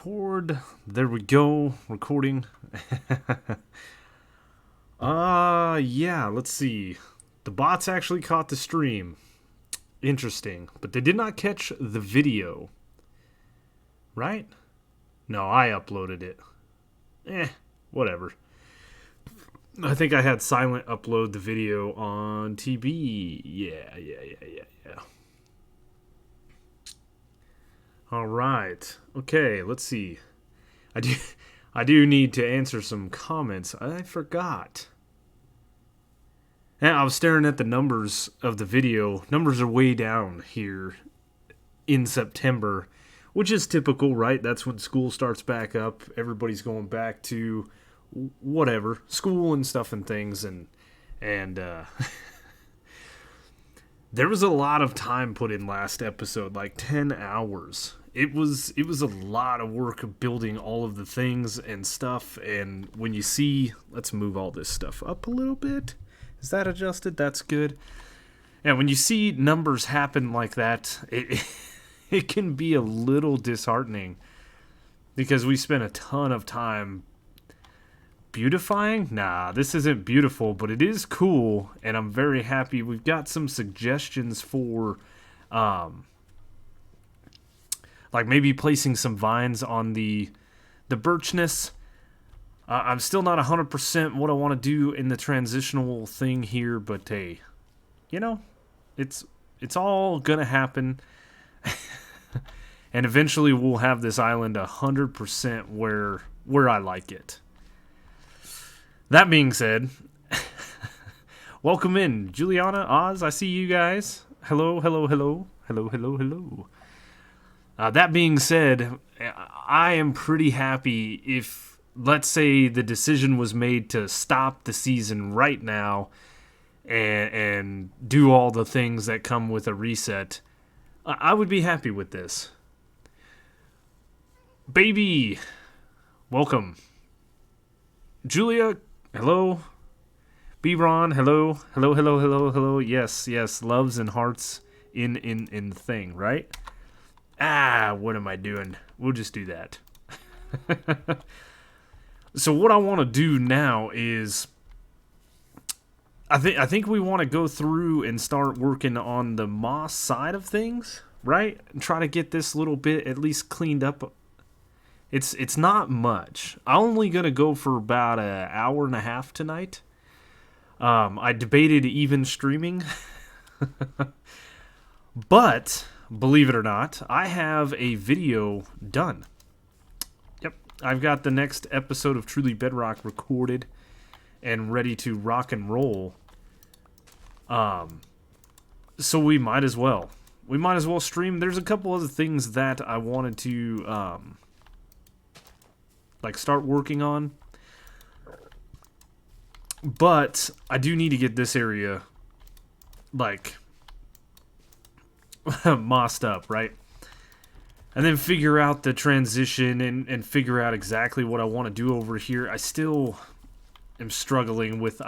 Record. There we go. Recording. Yeah, let's see. The bots actually caught the stream. Interesting. But they did not catch the video. Right? No, I uploaded it. Whatever. I think I had Silent upload the video on TB. Yeah. All right. Okay, let's see. I do I do need to answer some comments. I forgot. And I was staring at the numbers of the video. Numbers are way down here in September, which is typical, right? That's when school starts back up. Everybody's going back to whatever, school and stuff and things and there was a lot of time put in last episode, like 10 hours. It was a lot of work of building all of the things and stuff, and when you see, let's move all this stuff up a little bit. Is that adjusted? That's good. And when you see numbers happen like that, it can be a little disheartening because we spent a ton of time beautifying. Nah, this isn't beautiful, but it is cool, and I'm very happy. We've got some suggestions for like maybe placing some vines on the birchness. I'm still not 100% what I want to do in the transitional thing here, but hey, you know, it's all gonna happen, and eventually we'll have this island 100% where I like it. That being said, welcome in, Juliana, Oz. I see you guys. Hello. That being said, I am pretty happy if, let's say, the decision was made to stop the season right now and do all the things that come with a reset. I would be happy with this. Baby, welcome. Julia, hello. B-Ron, hello. Yes, loves and hearts in the thing, right? What am I doing? We'll just do that. So what I want to do now is I think we want to go through and start working on the moss side of things, right? And try to get this little bit at least cleaned up. It's not much. I'm only gonna go for about an hour and a half tonight. I debated even streaming, but believe it or not, I have a video done. Yep, I've got the next episode of Truly Bedrock recorded and ready to rock and roll. So we might as well. We might as well stream. There's a couple other things that I wanted to like start working on, but I do need to get this area like mossed up, right? And then figure out the transition and figure out exactly what I want to do over here. I still am struggling with,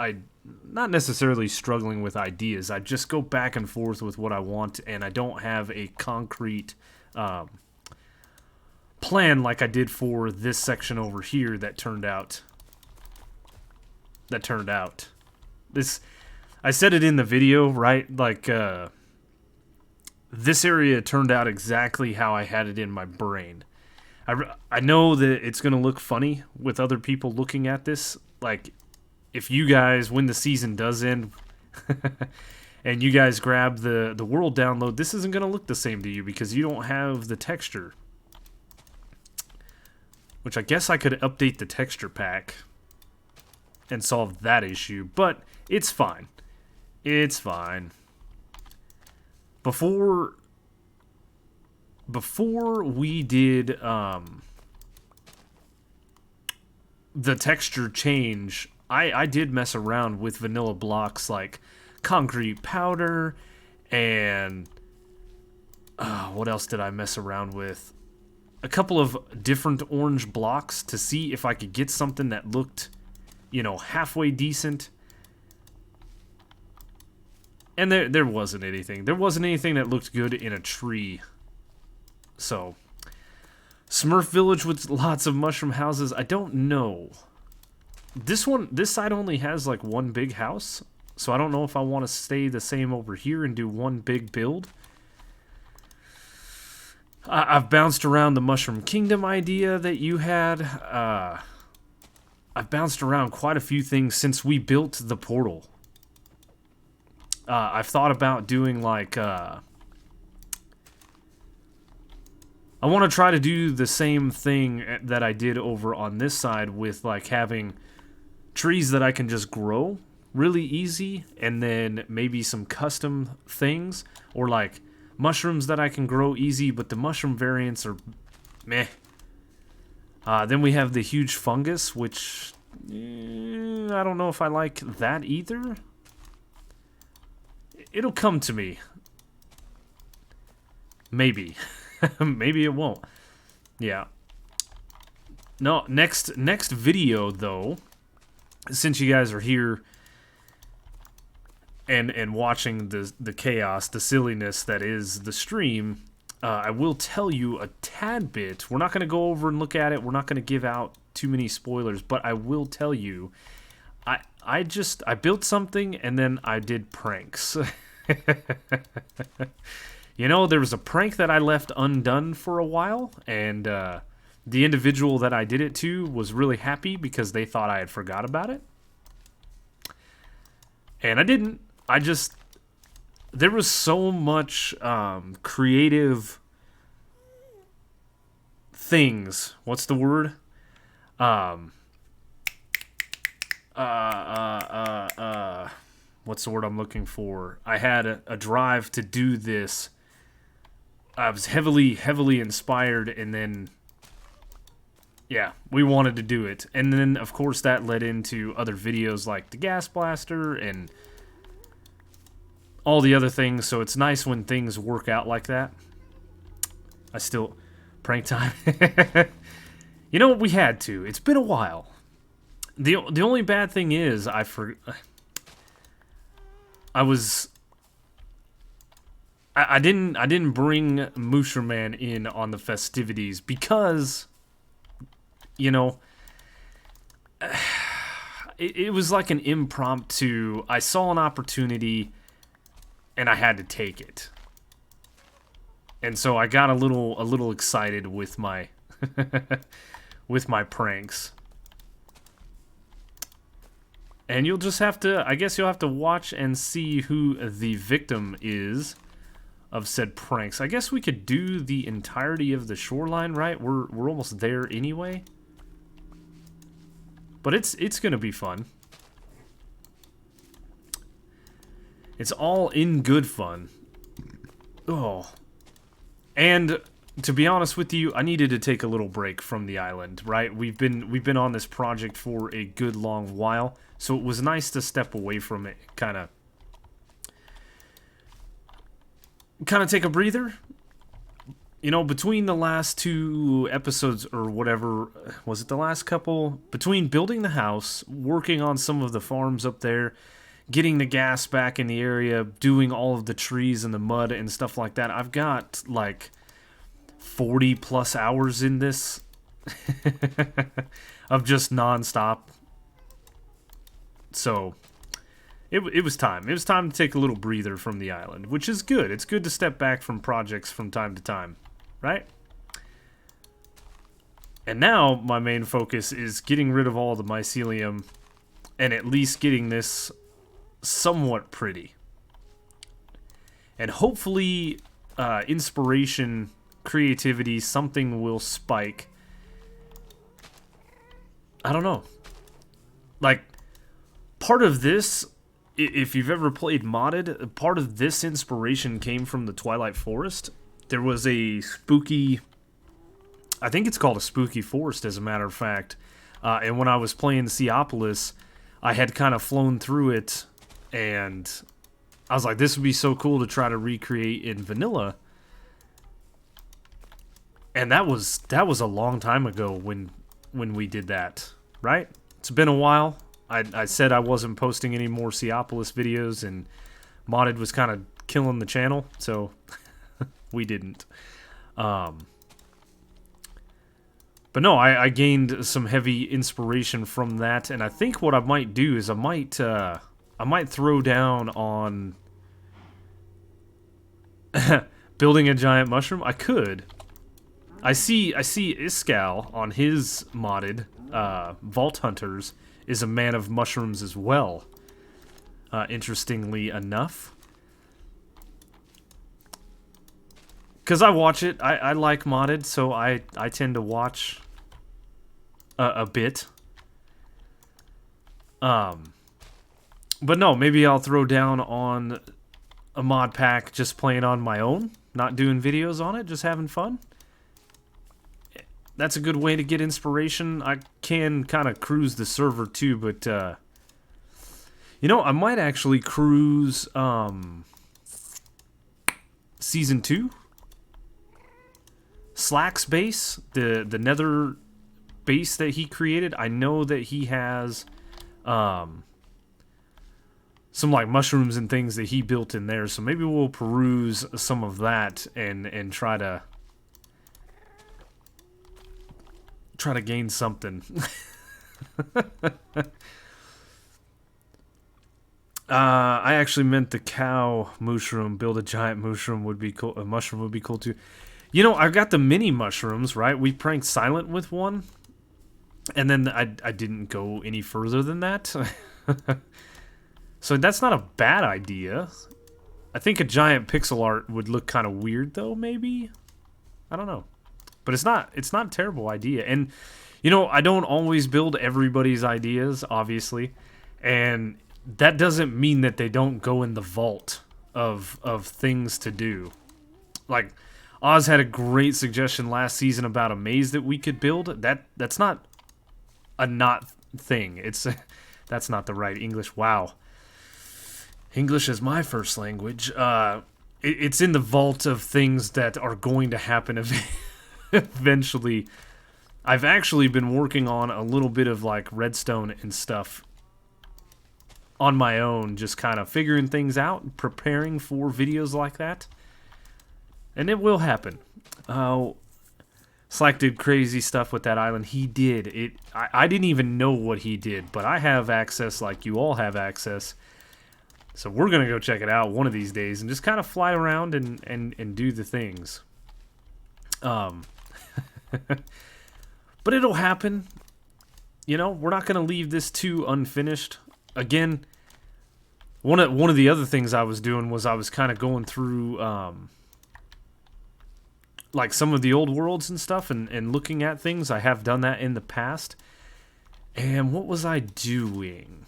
not necessarily struggling with ideas. I just go back and forth with what I want, and I don't have a concrete plan like I did for this section over here that turned out. This, I said it in the video, right? Like, this area turned out exactly how I had it in my brain. I know that it's going to look funny with other people looking at this. Like, if you guys, when the season does end, and you guys grab the world download, this isn't going to look the same to you because you don't have the texture. Which I guess I could update the texture pack and solve that issue, but it's fine. It's fine. Before we did the texture change, I did mess around with vanilla blocks like concrete powder and what else did I mess around with? A couple of different orange blocks to see if I could get something that looked, halfway decent. And there wasn't anything. There wasn't anything that looked good in a tree. So Smurf Village with lots of mushroom houses. I don't know. This side only has like one big house, so I don't know if I want to stay the same over here and do one big build. I've bounced around the Mushroom Kingdom idea that you had. I've bounced around quite a few things since we built the portal. I've thought about doing like... I want to try to do the same thing that I did over on this side with like having trees that I can just grow really easy, and then maybe some custom things, or like mushrooms that I can grow easy, but the mushroom variants are meh. Then we have the huge fungus, which I don't know if I like that either. It'll come to me. Maybe. Maybe it won't. Yeah. No, next video, though, since you guys are here and watching the chaos, the silliness that is the stream, I will tell you a tad bit. We're not going to go over and look at it. We're not going to give out too many spoilers, but I will tell you, I built something and then I did pranks. You know, there was a prank that I left undone for a while, and the individual that I did it to was really happy because they thought I had forgot about it. And I didn't. There was so much creative things. What's the word? What's the word I'm looking for? I had a drive to do this. I was heavily inspired, and then, yeah, we wanted to do it. And then, of course, that led into other videos like the Gas Blaster and all the other things, so it's nice when things work out like that. Prank time. You know, we had to. It's been a while. The only bad thing is, I didn't bring Musherman in on the festivities because, you know, it was like an impromptu. I saw an opportunity and I had to take it. And so I got a little excited with my with my pranks. And you'll just have to, I guess you'll have to watch and see who the victim is of said pranks. I guess we could do the entirety of the shoreline, right? We're almost there anyway. But it's gonna be fun. It's all in good fun. Oh. And to be honest with you, I needed to take a little break from the island, right? We've been on this project for a good long while, so it was nice to step away from it, kind of take a breather. You know, between the last 2 episodes, or whatever, was it the last couple? Between building the house, working on some of the farms up there, getting the gas back in the area, doing all of the trees and the mud and stuff like that, I've got, like, 40 plus hours in this of just non-stop. So it was time. It was time to take a little breather from the island, which is good. It's good to step back from projects from time to time, right? And now my main focus is getting rid of all the mycelium and at least getting this somewhat pretty. And hopefully inspiration, creativity, something will spike. I don't know. Like, part of this, if you've ever played modded, part of this inspiration came from the Twilight Forest. There was a spooky, I think it's called a spooky forest, as a matter of fact. And when I was playing Seopolis, I had kind of flown through it, and I was like, this would be so cool to try to recreate in vanilla. And that was a long time ago when we did that, right? It's been a while. I said I wasn't posting any more Seopolis videos, and Modded was kind of killing the channel, so we didn't. But no, I gained some heavy inspiration from that, and I think what I might do is I might throw down on building a giant mushroom. I could. I see Iskall on his modded Vault Hunters is a man of mushrooms as well. Interestingly enough. Because I watch it, I like modded, so I tend to watch a bit. But no, maybe I'll throw down on a mod pack just playing on my own, not doing videos on it, just having fun. That's a good way to get inspiration. I can kind of cruise the server too, but you know, I might actually cruise Season 2. Slack's base, the nether base that he created. I know that he has some like mushrooms and things that he built in there, so maybe we'll peruse some of that and try to gain something. I actually meant the cow mushroom. Build a giant mushroom would be cool. A mushroom would be cool too. You know, I've got the mini mushrooms, right? We pranked Silent with one, and then I didn't go any further than that. So that's not a bad idea. I think a giant pixel art would look kind of weird, though, maybe? I don't know. But it's not a terrible idea. And, you know, I don't always build everybody's ideas, obviously. And that doesn't mean that they don't go in the vault of things to do. Like, Oz had a great suggestion last season about a maze that we could build. That's not a not thing. That's not the right English. Wow. English is my first language. It's in the vault of things that are going to happen eventually. I've actually been working on a little bit of like redstone and stuff on my own, just kind of figuring things out, preparing for videos like that. And it will happen. Slack did crazy stuff with that island. He did. I didn't even know what he did, but I have access like you all have access. So we're going to go check it out one of these days and just kind of fly around and do the things. But it'll happen. You know, we're not going to leave this too unfinished. Again, one of the other things I was doing was I was kind of going through like some of the old worlds and stuff and looking at things. I have done that in the past. And what was I doing?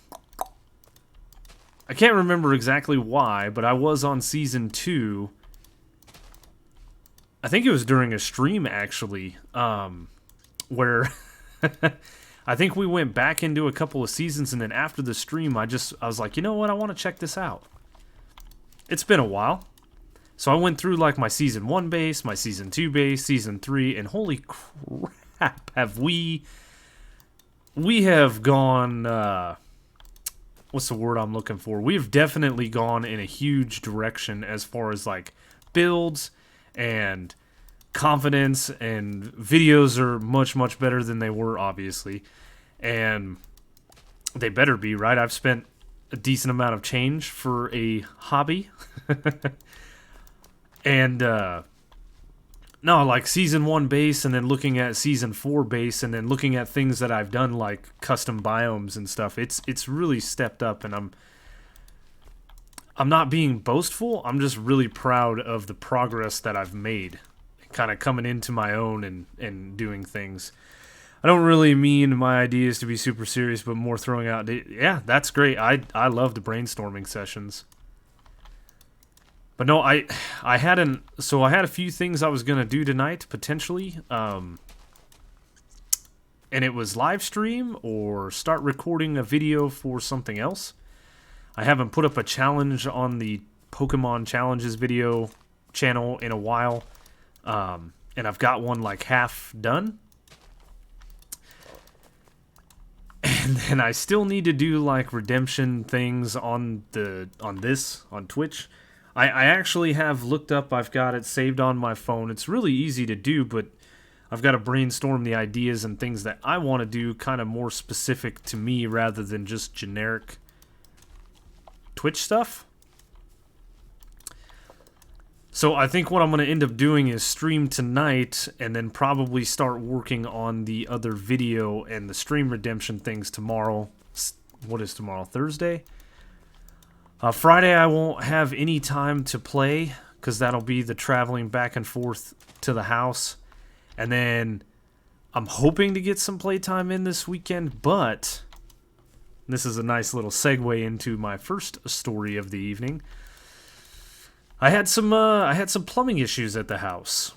I can't remember exactly why, but I was on Season 2. I think it was during a stream, actually, where I think we went back into a couple of seasons, and then after the stream, I was like, you know what, I want to check this out. It's been a while. So I went through, like, my Season 1 base, my Season 2 base, Season 3, and holy crap, have we have gone... what's the word I'm looking for? We've definitely gone in a huge direction as far as like builds and confidence, and videos are much better than they were, obviously. And they better be, right? I've spent a decent amount of change for a hobby. And no, like Season 1 base, and then looking at Season 4 base, and then looking at things that I've done, like custom biomes and stuff. It's really stepped up, and I'm not being boastful. I'm just really proud of the progress that I've made, kind of coming into my own and doing things. I don't really mean my ideas to be super serious, but more throwing out. Yeah, that's great. I love the brainstorming sessions. But no, I had a few things I was gonna do tonight potentially, and it was live stream or start recording a video for something else. I haven't put up a challenge on the Pokemon Challenges video channel in a while, and I've got one like half done. And then I still need to do like redemption things on Twitch. I actually have looked up, I've got it saved on my phone. It's really easy to do, but I've got to brainstorm the ideas and things that I want to do kind of more specific to me rather than just generic Twitch stuff. So I think what I'm going to end up doing is stream tonight and then probably start working on the other video and the stream redemption things tomorrow. What is tomorrow? Thursday? Friday I won't have any time to play because that'll be the traveling back and forth to the house. And then I'm hoping to get some playtime in this weekend, but this is a nice little segue into my first story of the evening. I had some plumbing issues at the house.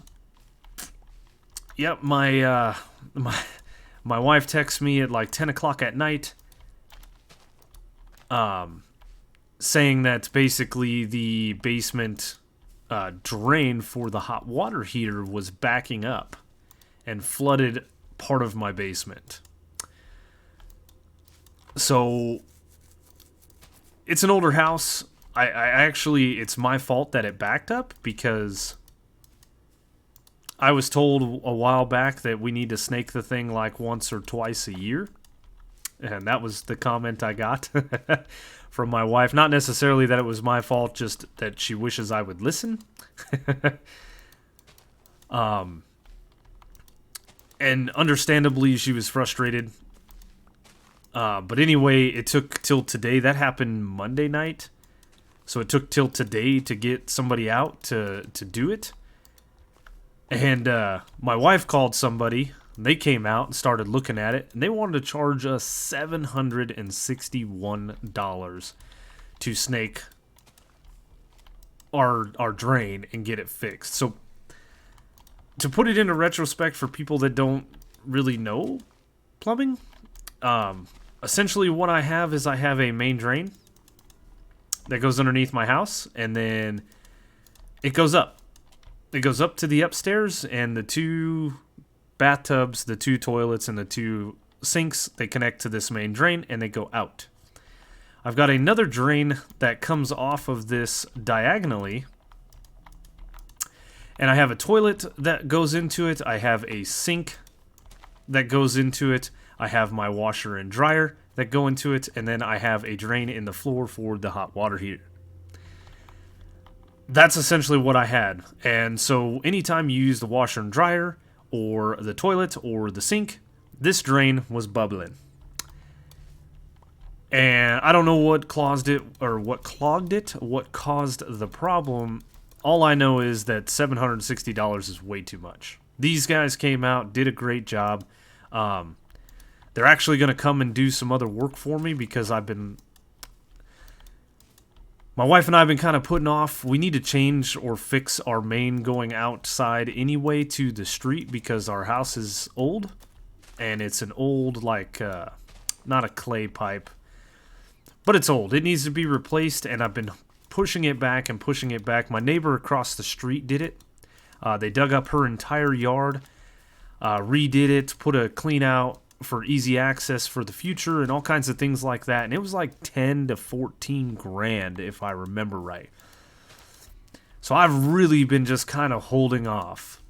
Yep, my wife texts me at like 10 o'clock at night, saying that basically the basement drain for the hot water heater was backing up and flooded part of my basement. So it's an older house. I actually, it's my fault that it backed up because I was told a while back that we need to snake the thing like once or twice a year. And that was the comment I got from my wife. Not necessarily that it was my fault, just that she wishes I would listen. And understandably, she was frustrated. But anyway, it took till today. That happened Monday night. So it took till today to get somebody out to do it. And my wife called somebody. And they came out and started looking at it. And they wanted to charge us $761 to snake our drain and get it fixed. So to put it into retrospect for people that don't really know plumbing, essentially what I have is I have a main drain that goes underneath my house, and then it goes up. It goes up to the upstairs, and the two bathtubs, the two toilets, and the two sinks, they connect to this main drain, and they go out. I've got another drain that comes off of this diagonally, and I have a toilet that goes into it. I have a sink that goes into it. I have my washer and dryer that go into it, and then I have a drain in the floor for the hot water heater. That's essentially what I had. And so anytime you use the washer and dryer or the toilet or the sink, this drain was bubbling. And I don't know what caused it or what clogged it, what caused the problem. All I know is that $760 is way too much. These guys came out, did a great job. They're actually going to come and do some other work for me because my wife and I have been kind of putting off. We need to change or fix our main going outside anyway to the street because our house is old. And it's an old, not a clay pipe, but it's old. It needs to be replaced, and I've been pushing it back and pushing it back. My neighbor across the street did it. They dug up her entire yard, redid it, put a clean out for easy access for the future and all kinds of things like that. And it was like 10 to 14 grand if I remember right. So I've really been just kind of holding off.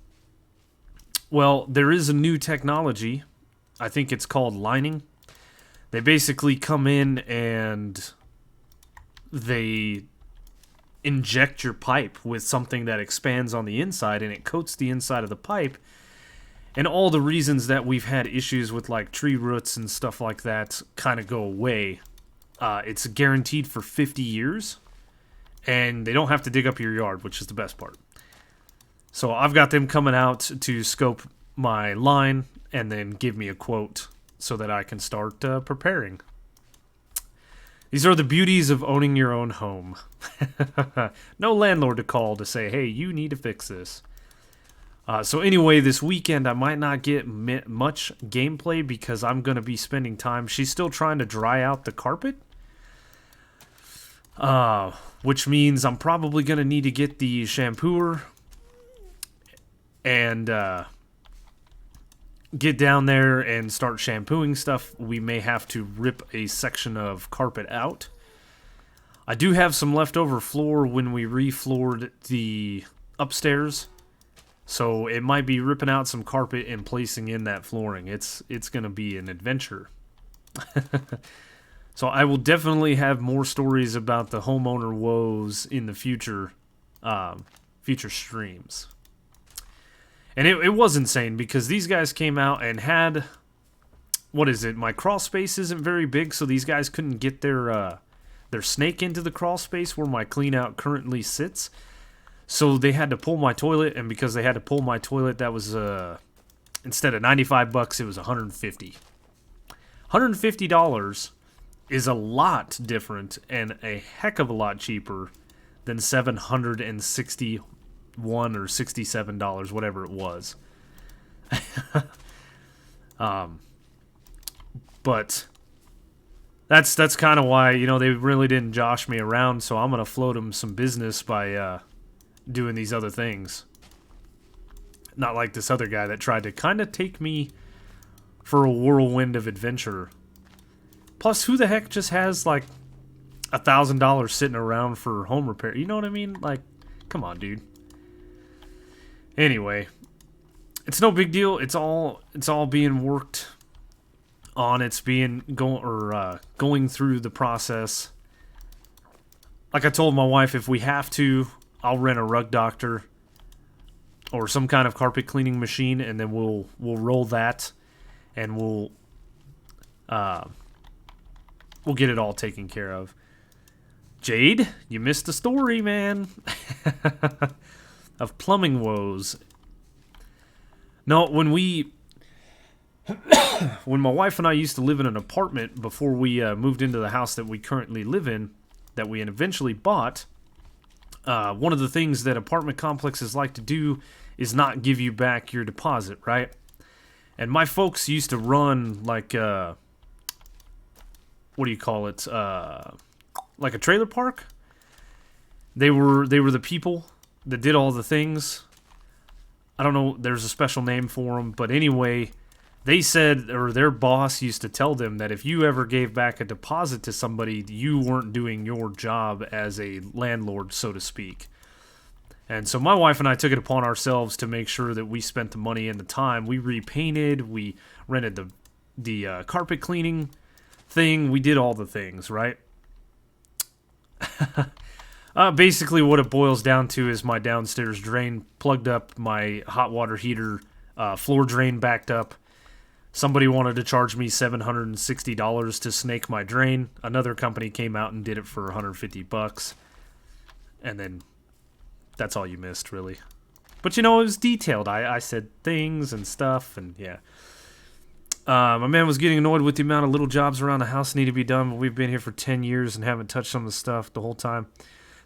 Well, there is a new technology. I think it's called lining. They basically come in and they inject your pipe with something that expands on the inside, and it coats the inside of the pipe. And all the reasons that we've had issues with like tree roots and stuff like that kind of go away. It's guaranteed for 50 years. And they don't have to dig up your yard, which is the best part. So I've got them coming out to scope my line and then give me a quote so that I can start preparing. These are the beauties of owning your own home. No landlord to call to say, hey, you need to fix this. So anyway, this weekend I might not get much gameplay because I'm going to be spending time. She's still trying to dry out the carpet, which means I'm probably going to need to get the shampooer and get down there and start shampooing stuff. We may have to rip a section of carpet out. I do have some leftover floor when we refloored the upstairs. So it might be ripping out some carpet and placing in that flooring. It's going to be an adventure. So I will definitely have more stories about the homeowner woes in the future streams. And it was insane because these guys came out and had, what is it? My crawl space isn't very big, so these guys couldn't get their snake into the crawl space where my clean out currently sits. So they had to pull my toilet, and because they had to pull my toilet, that was instead of $95, it was $150. $150 is a lot different and a heck of a lot cheaper than $761 or $67, whatever it was. But that's kind of why, they really didn't josh me around, so I'm going to float them some business by doing these other things. Not like this other guy that tried to kind of take me for a whirlwind of adventure. Plus, who the heck just has like $1,000 sitting around for home repair? You know what I mean? Like, come on, dude. Anyway, it's no big deal. It's all being worked on. It's being going through the process. Like I told my wife, if we have to, I'll rent a rug doctor or some kind of carpet cleaning machine, and then we'll roll that, and we'll get it all taken care of. Jade, you missed a story, man. Of plumbing woes. No, when my wife and I used to live in an apartment before we moved into the house that we currently live in, that we eventually bought, one of the things that apartment complexes like to do is not give you back your deposit, right? And my folks used to run like what do you call it? Like a trailer park. They were the people that did all the things. I don't know, there's a special name for them, but anyway, they said, or their boss used to tell them that if you ever gave back a deposit to somebody, you weren't doing your job as a landlord, so to speak. And so my wife and I took it upon ourselves to make sure that we spent the money and the time. We repainted, we rented the carpet cleaning thing, we did all the things, right? Basically what it boils down to is my downstairs drain plugged up, my hot water heater floor drain backed up. Somebody wanted to charge me $760 to snake my drain. Another company came out and did it for $150. And then that's all you missed, really. But it was detailed. I said things and stuff, and yeah. My man was getting annoyed with the amount of little jobs around the house need to be done, but we've been here for 10 years and haven't touched some of the stuff the whole time.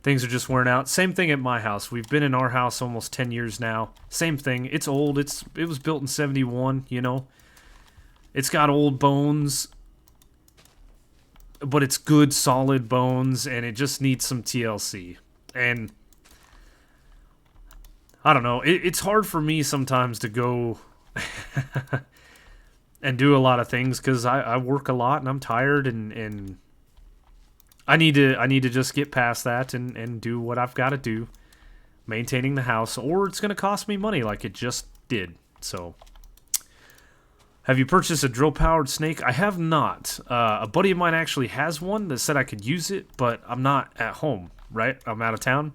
Things are just wearing out. Same thing at my house. We've been in our house almost 10 years now. Same thing. It's old. It was built in 71, It's got old bones, but it's good, solid bones, and it just needs some TLC. And I don't know. It's hard for me sometimes to go and do a lot of things because I work a lot and I'm tired, and I need to just get past that and do what I've got to do, maintaining the house, or it's going to cost me money like it just did. So, have you purchased a drill-powered snake? I have not. A buddy of mine actually has one that said I could use it, but I'm not at home, right? I'm out of town.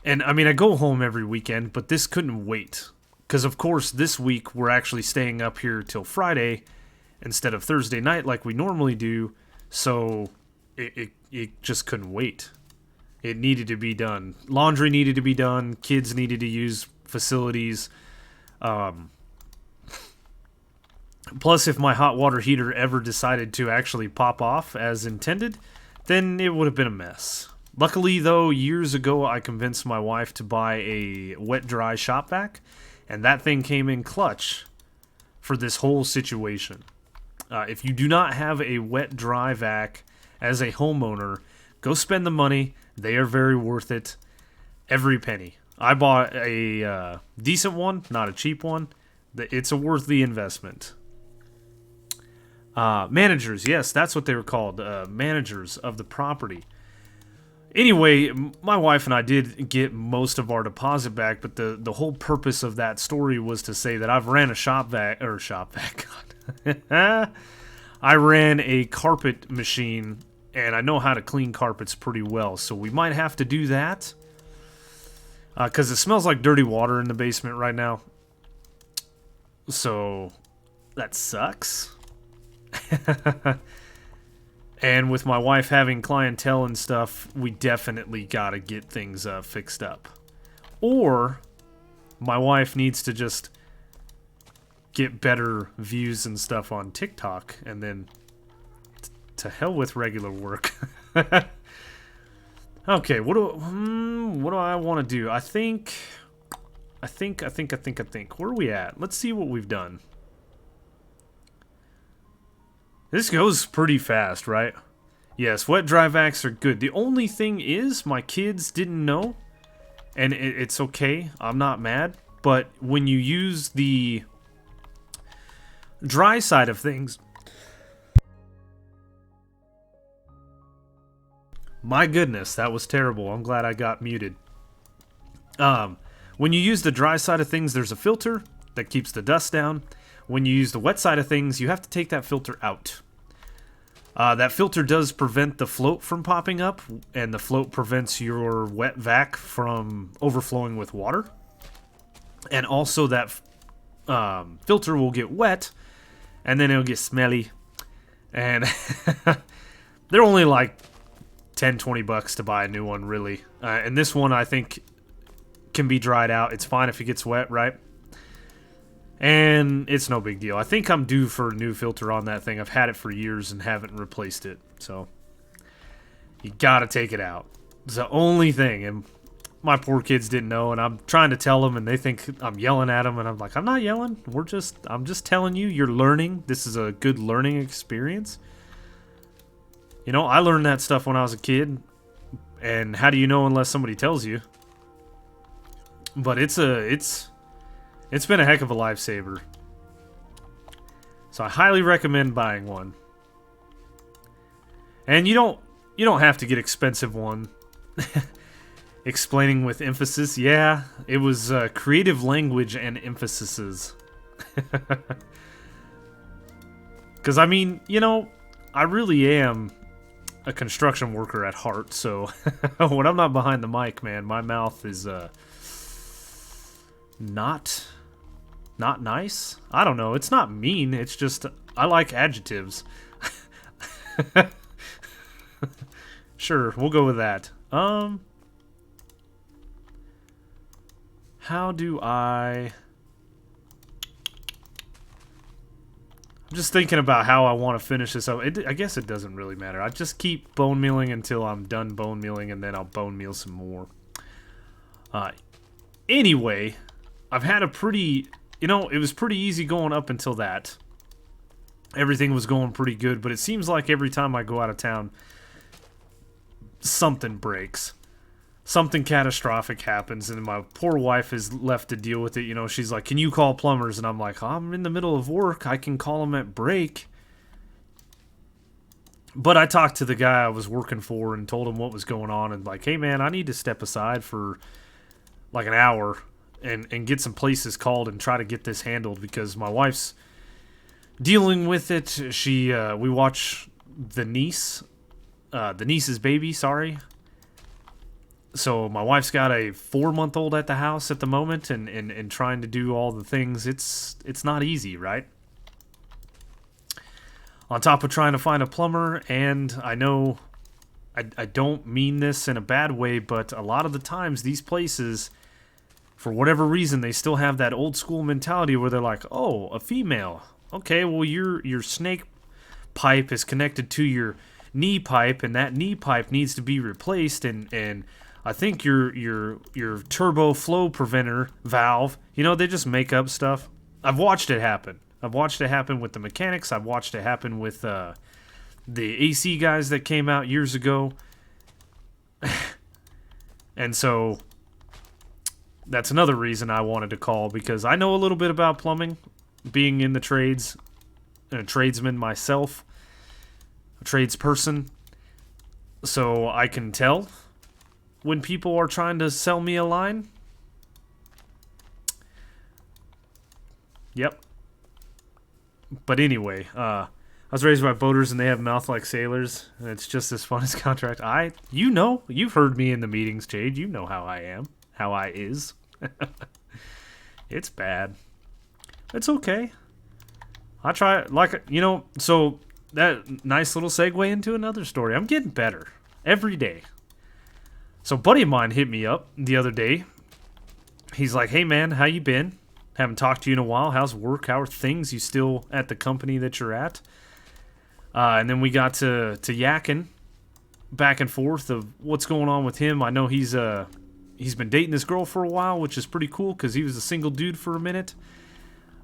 And, I mean, I go home every weekend, but this couldn't wait. Because, of course, this week we're actually staying up here till Friday instead of Thursday night like we normally do. So, it just couldn't wait. It needed to be done. Laundry needed to be done. Kids needed to use facilities. Plus, if my hot water heater ever decided to actually pop off as intended, then it would have been a mess. Luckily, though, years ago, I convinced my wife to buy a wet-dry shop vac, and that thing came in clutch for this whole situation. If you do not have a wet-dry vac as a homeowner, go spend the money. They are very worth it. Every penny. I bought a decent one, not a cheap one. It's a worthy investment. Managers, yes, that's what they were called. Managers of the property. Anyway, my wife and I did get most of our deposit back, but the whole purpose of that story was to say that I've ran a shop vac. God. I ran a carpet machine, and I know how to clean carpets pretty well, so we might have to do that. Because it smells like dirty water in the basement right now. So, that sucks. And with my wife having clientele and stuff, we definitely gotta get things fixed up. Or, my wife needs to just get better views and stuff on TikTok, and then to hell with regular work. Okay, what do I want to do? I think. Where are we at? Let's see what we've done. This goes pretty fast, right? Yes, wet dry vacs are good. The only thing is, my kids didn't know, and it's okay. I'm not mad. But when you use the dry side of things, my goodness, that was terrible. I'm glad I got muted. When you use the dry side of things, there's a filter that keeps the dust down. When you use the wet side of things, you have to take that filter out. That filter does prevent the float from popping up, and the float prevents your wet vac from overflowing with water. And also that filter will get wet, and then it'll get smelly. And they're only like 10-20 bucks to buy a new one, really. And this one, I think, can be dried out. It's fine if it gets wet, right? And it's no big deal. I think I'm due for a new filter on that thing. I've had it for years and haven't replaced it. So, you gotta take it out. It's the only thing. And my poor kids didn't know, and I'm trying to tell them, and they think I'm yelling at them, and I'm like, I'm not yelling. I'm just telling you, you're learning. This is a good learning experience. You know, I learned that stuff when I was a kid, and how do you know unless somebody tells you? But it's been a heck of a lifesaver. So I highly recommend buying one. And you don't have to get expensive one. Explaining with emphasis, yeah, it was creative language and emphases. Because I mean, you know, I really am a construction worker at heart, so when I'm not behind the mic, man, my mouth is not nice. I don't know. It's not mean. It's just I like adjectives. Sure, we'll go with that. How do I'm just thinking about how I want to finish this up. I guess it doesn't really matter. I just keep bone mealing until I'm done bone mealing, and then I'll bone meal some more. Anyway, I've had a pretty... You know, it was pretty easy going up until that. Everything was going pretty good, but it seems like every time I go out of town, something breaks. Something catastrophic happens, and my poor wife is left to deal with it. You know, she's like, can you call plumbers? And I'm like, I'm in the middle of work. I can call them at break. But I talked to the guy I was working for and told him what was going on, and like, hey man, I need to step aside for like an hour and get some places called and try to get this handled, because my wife's dealing with it. We watch the niece's baby, sorry. So my wife's got a 4-month-old at the house at the moment, and trying to do all the things. It's not easy, right? On top of trying to find a plumber, and I know I don't mean this in a bad way, but a lot of the times these places, for whatever reason, they still have that old school mentality where they're like, oh, a female. Okay, well your snake pipe is connected to your knee pipe, and that knee pipe needs to be replaced, and I think your turbo flow preventer valve, you know, they just make up stuff. I've watched it happen. I've watched it happen with the mechanics. I've watched it happen with the AC guys that came out years ago. And so that's another reason I wanted to call, because I know a little bit about plumbing, being in the trades, a tradesman myself, a tradesperson. So I can tell when people are trying to sell me a line. Yep. But anyway, I was raised by boaters and they have mouth like sailors, and it's just as fun as contract. You've heard me in the meetings, Jade. You know how I am, how I is. It's bad. It's okay. I try, so that nice little segue into another story. I'm getting better every day. So a buddy of mine hit me up the other day. He's like, hey man, how you been? Haven't talked to you in a while. How's work? How are things? You still at the company that you're at? And then we got to yakking back and forth of what's going on with him. I know he's been dating this girl for a while, which is pretty cool because he was a single dude for a minute.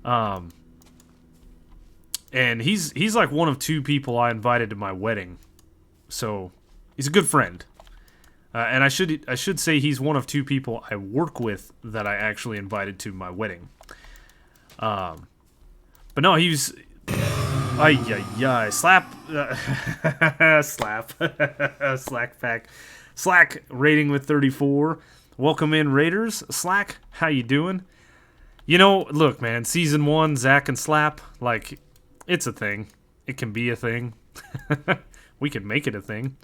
And he's like one of 2 people I invited to my wedding. So he's a good friend. And I should say he's one of 2 people I work with that I actually invited to my wedding. But no, he was... Slap... Slack pack. Slack rating with 34. Welcome in, Raiders. Slack, how you doing? You know, look, man, Season 1, Zach and Slap, like, it's a thing. It can be a thing. We can make it a thing.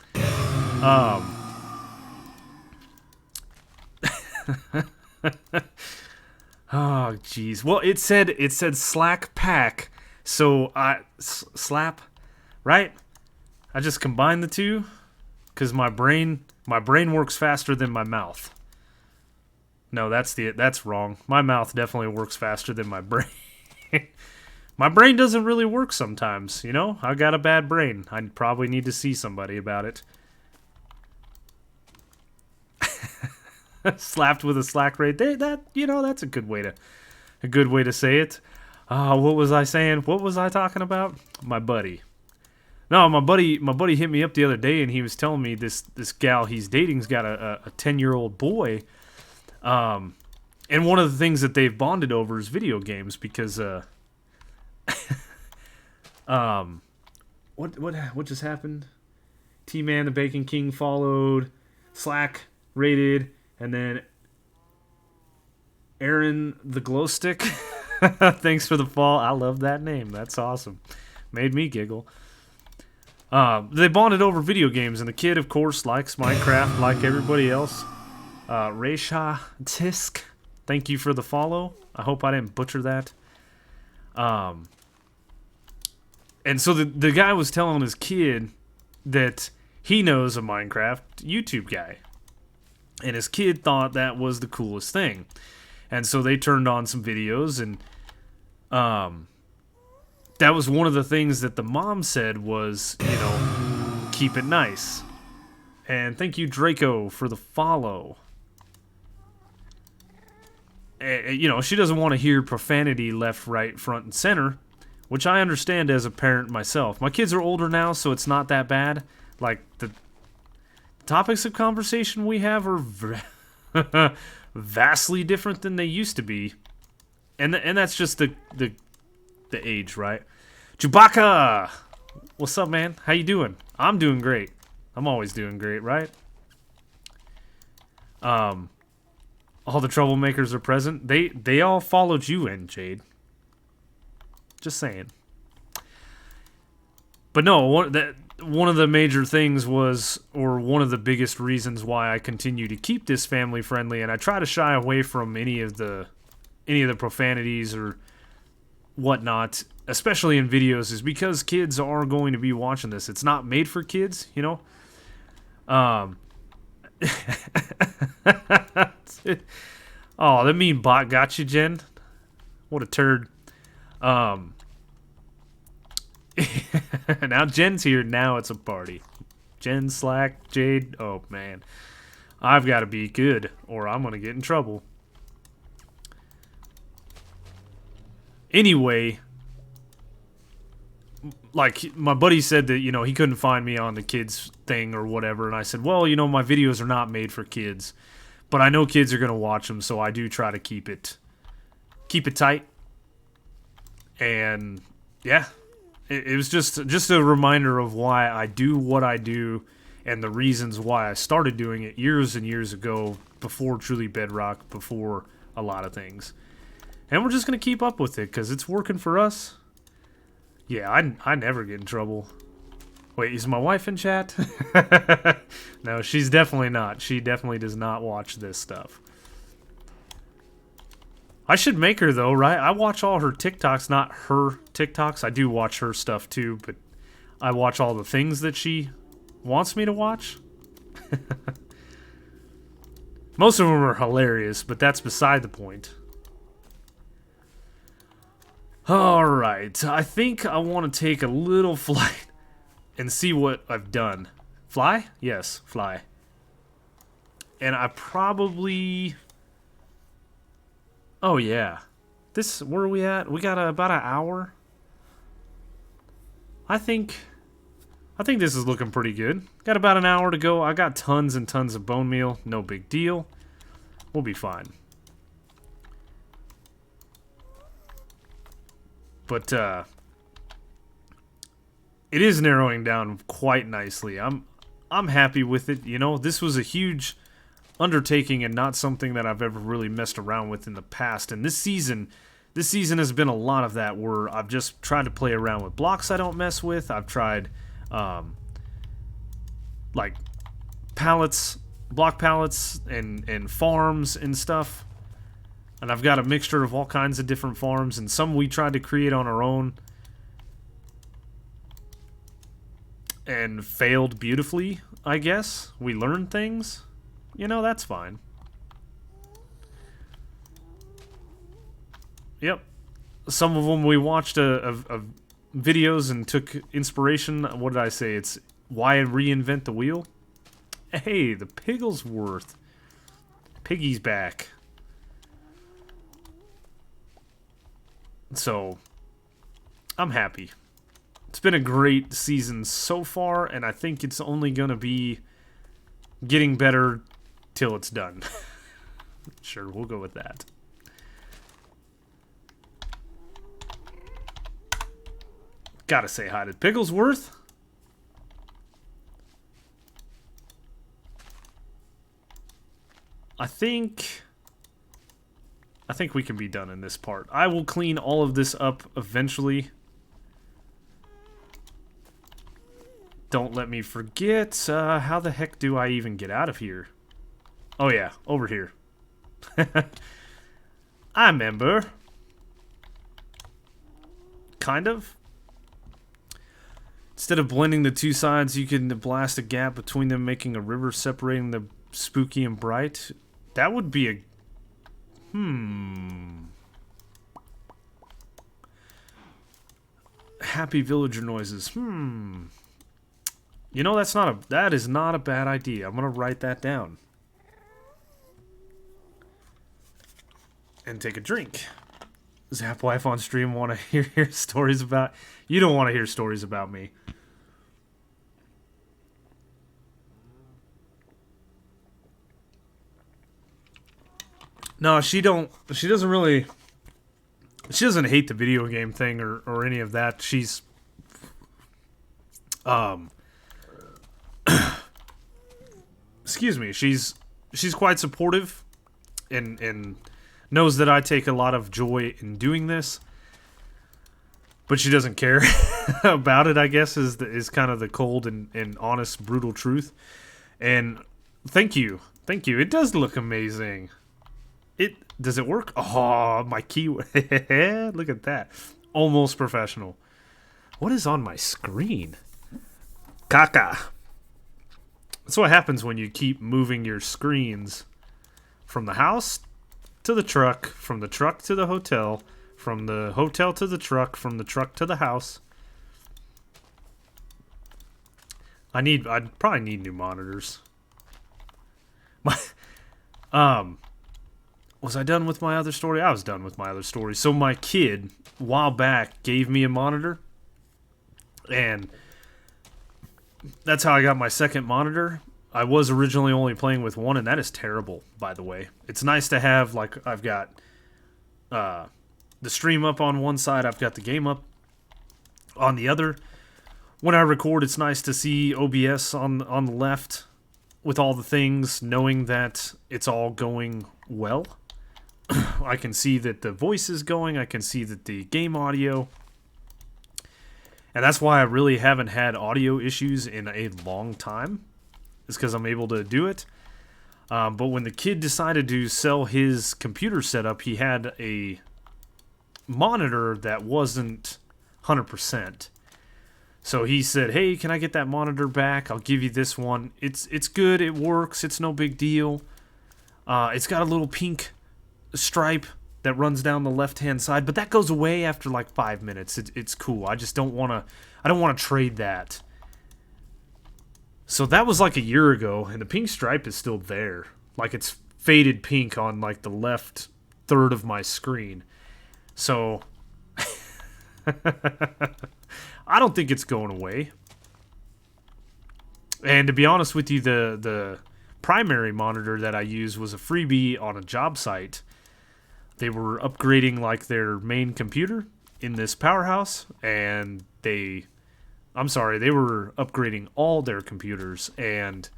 Oh, jeez. Well, it said Slack pack, so slap, right? I just combined the 2 because my brain works faster than my mouth. No, that's wrong. My mouth definitely works faster than my brain. My brain doesn't really work sometimes, you know? I got a bad brain. I probably need to see somebody about it. Slapped with a Slack rate. That's a good way to say it. What was I saying? What was I talking about? My buddy. No, my buddy hit me up the other day and he was telling me this gal he's dating's got a 10-year-old boy. And one of the things that they've bonded over is video games because what just happened? T-Man the Bacon King followed, Slack rated, and then Aaron the Glow Stick. Thanks for the fall. I love that name. That's awesome. Made me giggle. They bonded over video games, and the kid, of course, likes Minecraft like everybody else. Reisha Tisk, thank you for the follow. I hope I didn't butcher that. And so the guy was telling his kid that he knows a Minecraft YouTube guy. And his kid thought that was the coolest thing. And so they turned on some videos, and that was one of the things that the mom said was, keep it nice. And thank you, Draco, for the follow. She doesn't want to hear profanity left, right, front, and center, which I understand as a parent myself. My kids are older now, so it's not that bad. Like, the topics of conversation we have are vastly different than they used to be. And that's just the age, right? Chewbacca! What's up, man? How you doing? I'm doing great. I'm always doing great, right? All the troublemakers are present. They all followed you in, Jade. Just saying. But no, one of the major things was, or one of the biggest reasons why I continue to keep this family friendly, and I try to shy away from any of the profanities or whatnot, especially in videos, is because kids are going to be watching this. It's not made for kids, Oh, that mean bot got you, Jen. What a turd. Now Jen's here. Now it's a party. Jen, Slack, Jade. Oh, man. I've got to be good or I'm going to get in trouble. Anyway, like, my buddy said that, he couldn't find me on the kids thing or whatever. And I said, well, my videos are not made for kids. But I know kids are going to watch them, so I do try to keep it tight. And, yeah. It was just a reminder of why I do what I do and the reasons why I started doing it years and years ago, before Truly Bedrock, before a lot of things. And we're just going to keep up with it because it's working for us. Yeah, I never get in trouble. Wait, is my wife in chat? No, she's definitely not. She definitely does not watch this stuff. I should make her, though, right? I watch all her TikToks, not her TikToks. I do watch her stuff, too, but I watch all the things that she wants me to watch. Most of them are hilarious, but that's beside the point. Alright, I think I want to take a little flight and see what I've done. Fly? Yes, fly. And I probably... Oh, yeah. Where are we at? We got about an hour. I think this is looking pretty good. Got about an hour to go. I got tons and tons of bone meal. No big deal. We'll be fine. But, it is narrowing down quite nicely. I'm happy with it. You know, this was a huge undertaking and not something that I've ever really messed around with in the past. And this season has been a lot of that, where I've just tried to play around with blocks I don't mess with. I've tried, like, block pallets and farms and stuff. And I've got a mixture of all kinds of different farms, and some we tried to create on our own and failed beautifully, I guess. We learned things. You know, that's fine. Yep. Some of them we watched videos and took inspiration. What did I say? It's why reinvent the wheel? Hey, the Pigglesworth. Piggy's back. So, I'm happy. It's been a great season so far, and I think it's only going to be getting better till it's done. Sure, we'll go with that. Gotta say hi to Pigglesworth. I think we can be done in this part. I will clean all of this up eventually. Don't let me forget, how the heck do I even get out of here? Oh yeah, over here. I remember. Kind of. Instead of blending the two sides, you can blast a gap between them, making a river separating the spooky and bright. That would be a... Happy villager noises. You know, that is not a bad idea. I'm gonna write that down. And take a drink. Zap Wife on stream want to hear stories about... You don't want to hear stories about me. No, she doesn't really... She doesn't hate the video game thing or any of that. She's... excuse me. She's quite supportive and knows that I take a lot of joy in doing this. But she doesn't care about it, I guess, is kind of the cold and honest, brutal truth. And thank you. Thank you. It does look amazing. Does it work? Oh, my keyword. Look at that. Almost professional. What is on my screen? Caca. That's what happens when you keep moving your screens from the house to the truck, from the truck to the hotel, from the hotel to the truck, from the truck to the house. I'd probably need new monitors. Was I done with my other story? I was done with my other story. So my kid, a while back, gave me a monitor. And that's how I got my second monitor. I was originally only playing with one, and that is terrible, by the way. It's nice to have, like, I've got the stream up on one side, I've got the game up on the other. when I record, it's nice to see OBS on the left with all the things, knowing that it's all going well. I can see that the voice is going. I can see that the game audio. And that's why I really haven't had audio issues in a long time. It's because I'm able to do it. But when the kid decided to sell his computer setup, he had a monitor that wasn't 100%. So he said, hey, can I get that monitor back? I'll give you this one. It's good. It works. It's no big deal. It's got a little pink stripe that runs down the left-hand side, but that goes away after like 5 minutes. It's cool. I just don't want to trade that. So that was like a year ago, and the pink stripe is still there. Like, it's faded pink on like the left third of my screen. So I don't think it's going away. And to be honest with you, the primary monitor that I used was a freebie on a job site. They were upgrading like their main computer in this powerhouse, and they were upgrading all their computers and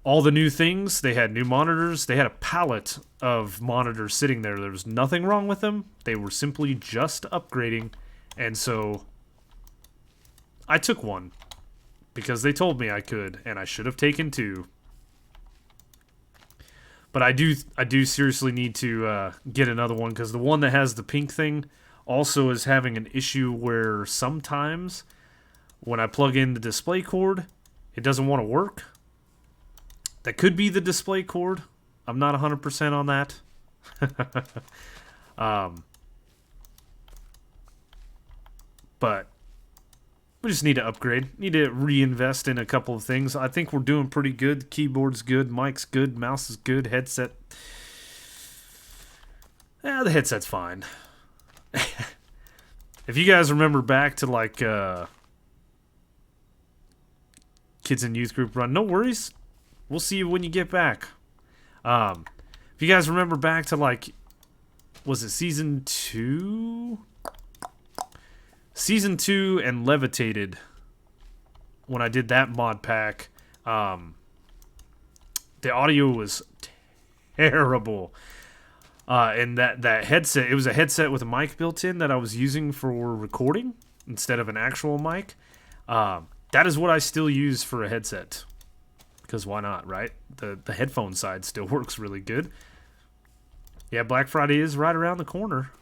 all the new things. They had new monitors. They had a pallet of monitors sitting there. There was nothing wrong with them. They were simply just upgrading, and so I took one because they told me I could, and I should have taken two. But I do seriously need to get another one, because the one that has the pink thing also is having an issue where sometimes when I plug in the display cord, it doesn't want to work. That could be the display cord. I'm not 100% on that. But we just need to upgrade. Need to reinvest in a couple of things. I think we're doing pretty good. Keyboard's good. Mic's good. Mouse is good. Headset. The headset's fine. If you guys remember back to like Kids and Youth Group Run, no worries. We'll see you when you get back. If you guys remember back to like, was it season 2? Season 2 and Levitated, when I did that mod pack, the audio was terrible. And that headset, it was a headset with a mic built in that I was using for recording instead of an actual mic. That is what I still use for a headset. Because why not, right? The headphone side still works really good. Yeah, Black Friday is right around the corner.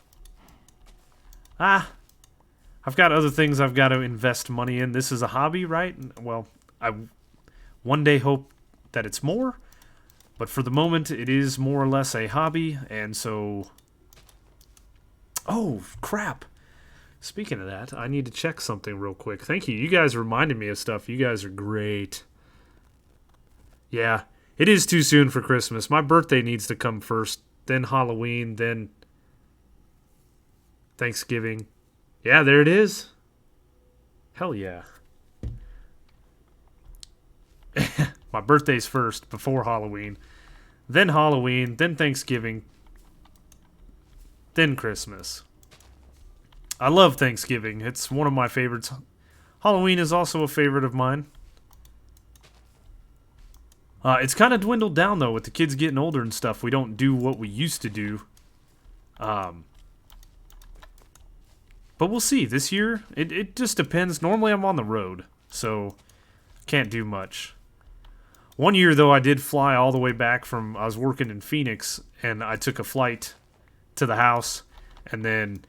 I've got other things I've got to invest money in. This is a hobby, right? Well, I one day hope that it's more. But for the moment, it is more or less a hobby. And so... Oh, crap. Speaking of that, I need to check something real quick. Thank you. You guys reminded me of stuff. You guys are great. Yeah, it is too soon for Christmas. My birthday needs to come first. Then Halloween. Then Thanksgiving. Yeah, there it is. Hell yeah. My birthday's first, before Halloween. Then Halloween, then Thanksgiving. Then Christmas. I love Thanksgiving. It's one of my favorites. Halloween is also a favorite of mine. It's kind of dwindled down, though, with the kids getting older and stuff. We don't do what we used to do. But we'll see. This year, it just depends. Normally I'm on the road, so can't do much. One year, though, I did fly all the way back from... I was working in Phoenix, and I took a flight to the house, and then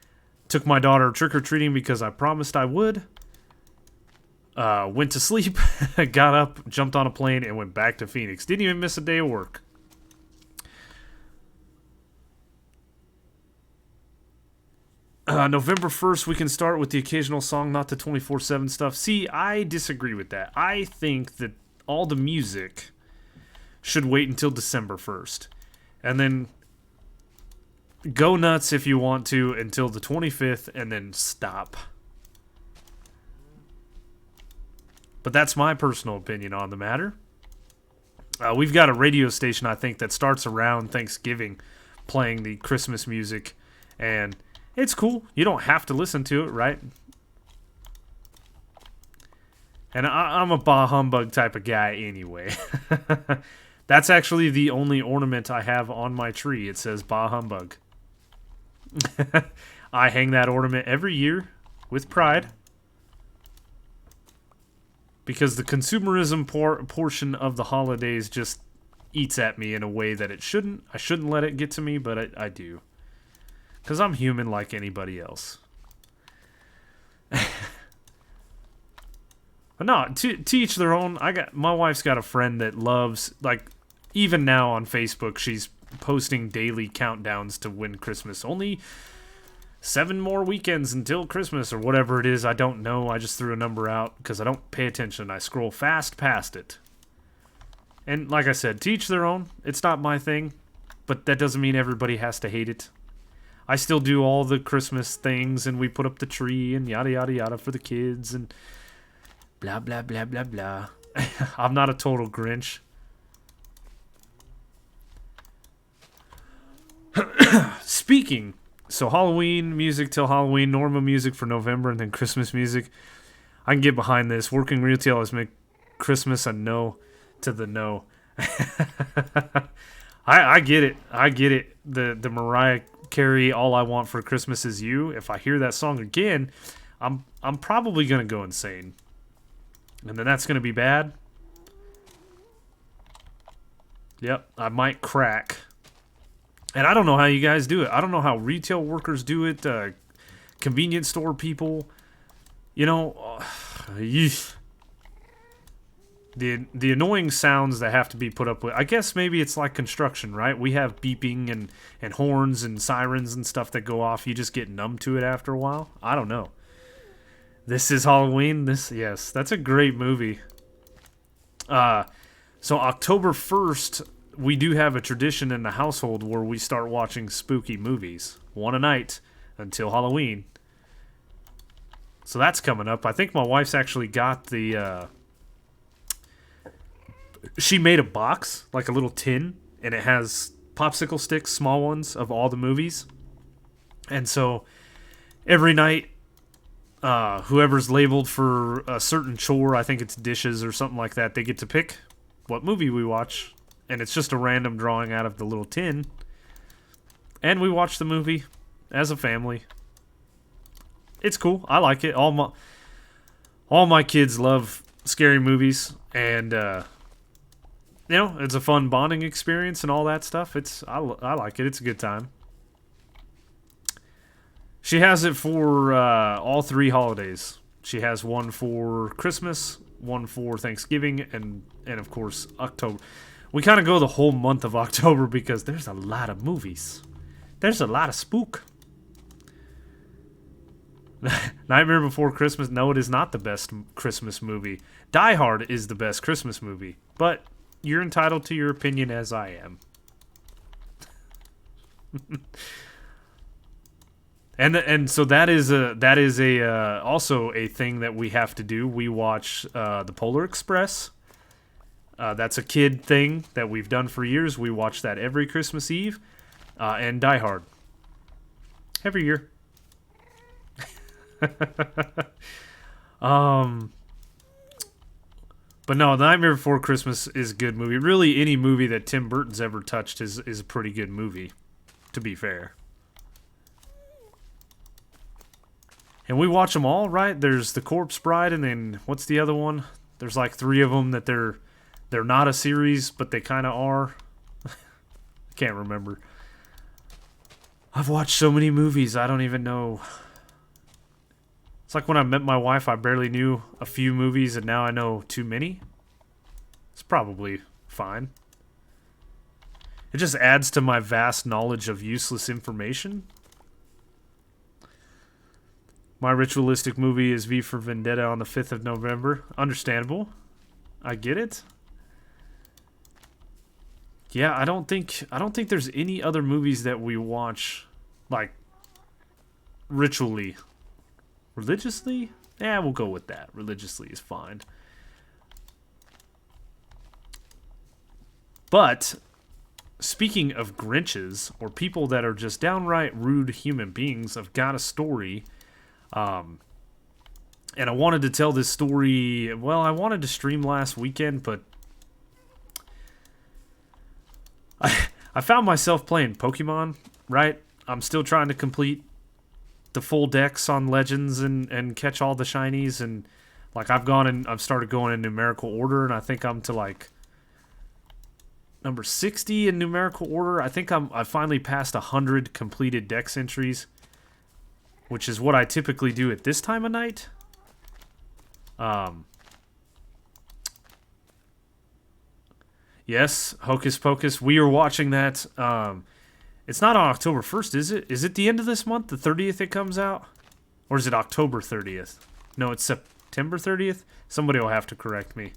took my daughter trick-or-treating because I promised I would. Went to sleep, got up, jumped on a plane, and went back to Phoenix. Didn't even miss a day of work. November 1st, we can start with the occasional song, not the 24/7 stuff. See, I disagree with that. I think that all the music should wait until December 1st. And then go nuts if you want to until the 25th, and then stop. But that's my personal opinion on the matter. We've got a radio station, I think, that starts around Thanksgiving playing the Christmas music, and it's cool. You don't have to listen to it, right? And I'm a bah humbug type of guy anyway. That's actually the only ornament I have on my tree. It says bah humbug. I hang that ornament every year with pride. Because the consumerism portion of the holidays just eats at me in a way that it shouldn't. I shouldn't let it get to me, but I do. Because I'm human like anybody else. But no, to each their own. My wife's got a friend that loves, like, even now on Facebook, she's posting daily countdowns to when Christmas. Only 7 more weekends until Christmas or whatever it is. I don't know. I just threw a number out because I don't pay attention. I scroll fast past it. And like I said, to each their own. It's not my thing, but that doesn't mean everybody has to hate it. I still do all the Christmas things, and we put up the tree and yada yada yada for the kids and blah, blah, blah, blah, blah. I'm not a total Grinch. Speaking, so Halloween music till Halloween, normal music for November, and then Christmas music. I can get behind this. Working retail is make Christmas a no to the no. I get it. I get it. The Mariah Carey, All I Want for Christmas Is You. If I hear that song again, I'm probably gonna go insane. And then that's going to be bad. Yep, I might crack. And I don't know how you guys do it. I don't know how retail workers do it. Convenience store people. You know, the annoying sounds that have to be put up with. I guess maybe it's like construction, right? We have beeping and horns and sirens and stuff that go off. You just get numb to it after a while. I don't know. This is Halloween. Yes, that's a great movie. So October 1st, we do have a tradition in the household where we start watching spooky movies. One a night until Halloween. So that's coming up. I think my wife's actually got the... she made a box, like a little tin, and it has popsicle sticks, small ones, of all the movies. And so every night... whoever's labeled for a certain chore, I think it's dishes or something like that, they get to pick what movie we watch. And it's just a random drawing out of the little tin. And we watch the movie as a family. It's cool. I like it. All my kids love scary movies. And, it's a fun bonding experience and all that stuff. I like it. It's a good time. She has it for all 3 holidays. She has one for Christmas, one for Thanksgiving, and of course, October. We kind of go the whole month of October because there's a lot of movies. There's a lot of spook. Nightmare Before Christmas, no, it is not the best Christmas movie. Die Hard is the best Christmas movie, but you're entitled to your opinion as I am. And so that is also a thing that we have to do. We watch the Polar Express. That's a kid thing that we've done for years. We watch that every Christmas Eve, and Die Hard every year. But no, The Nightmare Before Christmas is a good movie. Really, any movie that Tim Burton's ever touched is a pretty good movie, to be fair. And we watch them all, right? There's The Corpse Bride, and then what's the other one? There's like 3 of them that they're not a series, but they kind of are. I can't remember. I've watched so many movies, I don't even know. It's like when I met my wife, I barely knew a few movies, and now I know too many. It's probably fine. It just adds to my vast knowledge of useless information. My ritualistic movie is V for Vendetta on the 5th of November. Understandable. I get it. Yeah, I don't think there's any other movies that we watch like ritually. Religiously? Yeah, we'll go with that. Religiously is fine. But speaking of Grinches or people that are just downright rude human beings, I've got a story. And I wanted to tell this story. Well, I wanted to stream last weekend, but I found myself playing Pokemon, right? I'm still trying to complete the full decks on Legends and catch all the shinies. And like I've started going in numerical order, and I think I'm to like number 60 in numerical order. I think I finally passed 100 completed dex entries, which is what I typically do at this time of night. Yes, Hocus Pocus. We are watching that. It's not on October 1st, is it? Is it the end of this month? The 30th it comes out? Or is it October 30th? No, it's September 30th? Somebody will have to correct me.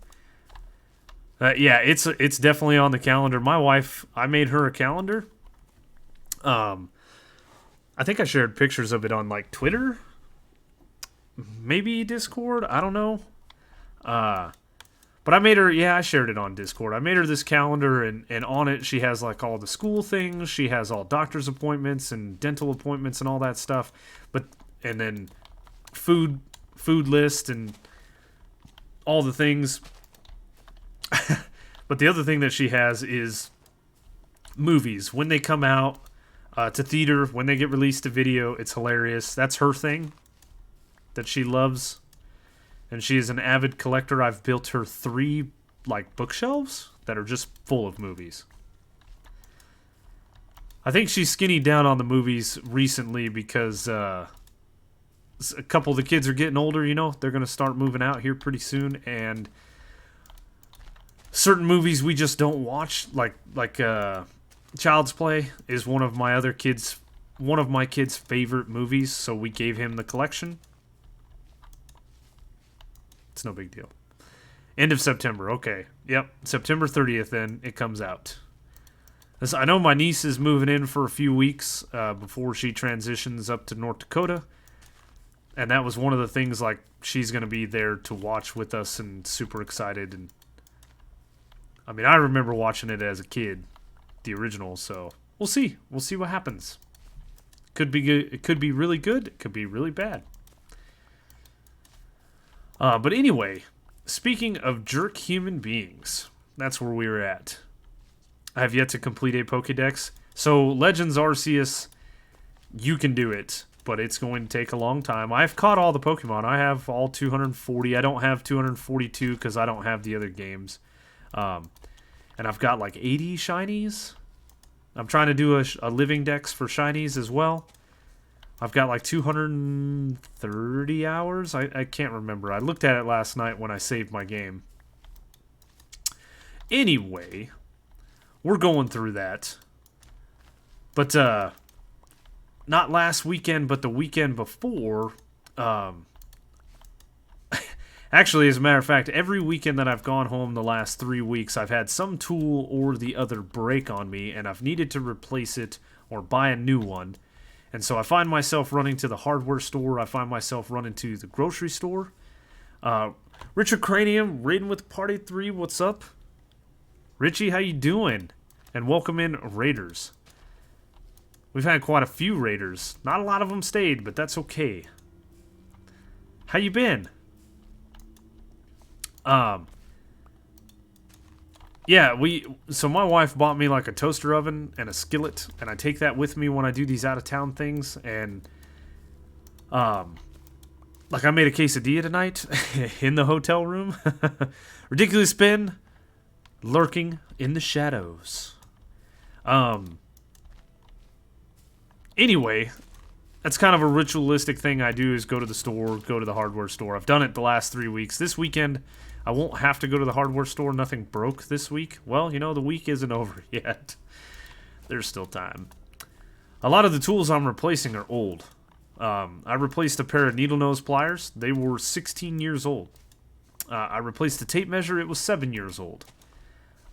Yeah, it's definitely on the calendar. My wife, I made her a calendar. I think I shared pictures of it on like Twitter. Maybe Discord. I don't know. But I made her, yeah, I shared it on Discord. I made her this calendar, and on it she has like all the school things. She has all doctor's appointments and dental appointments and all that stuff. And then food list and all the things. But the other thing that she has is movies. When they come out to theater, when they get released to video, it's hilarious. That's her thing that she loves. And she is an avid collector. I've built her 3 like bookshelves that are just full of movies. I think she's skinnied down on the movies recently because a couple of the kids are getting older, you know. They're going to start moving out here pretty soon, and certain movies we just don't watch, like Child's Play is one of my kids' favorite movies, so we gave him the collection. It's no big deal. End of September. Okay. Yep. September 30th, then it comes out. I know my niece is moving in for a few weeks before she transitions up to North Dakota. And that was one of the things, like, she's going to be there to watch with us and super excited. And I mean, I remember watching it as a kid, the original, so we'll see. We'll see what happens. Could be good. It could be really good. It could be really bad. But anyway, speaking of jerk human beings, that's where we were at. I have yet to complete a Pokédex. So, Legends Arceus, you can do it, but it's going to take a long time. I've caught all the Pokemon. I have all 240. I don't have 242 because I don't have the other games. And I've got like 80 shinies. I'm trying to do a living dex for shinies as well. I've got like 230 hours. I can't remember. I looked at it last night when I saved my game. Anyway, we're going through that. But not last weekend, but the weekend before. Actually, as a matter of fact, every weekend that I've gone home the last 3 weeks, I've had some tool or the other break on me, and I've needed to replace it or buy a new one. And so I find myself running to the hardware store. I find myself running to the grocery store. Richard Cranium, raiding with Party 3. What's up? Richie, how you doing? And welcome in, Raiders. We've had quite a few Raiders. Not a lot of them stayed, but that's okay. How you been? Yeah, so my wife bought me like a toaster oven and a skillet, and I take that with me when I do these out of town things. And like I made a quesadilla tonight in the hotel room. Ridiculous Ben lurking in the shadows. Anyway, that's kind of a ritualistic thing I do, is go to the store, go to the hardware store. I've done it the last 3 weeks. This weekend, I won't have to go to the hardware store. Nothing broke this week. Well, you know, the week isn't over yet. There's still time. A lot of the tools I'm replacing are old. I replaced a pair of needle nose pliers. They were 16 years old. I replaced a tape measure. It was 7 years old.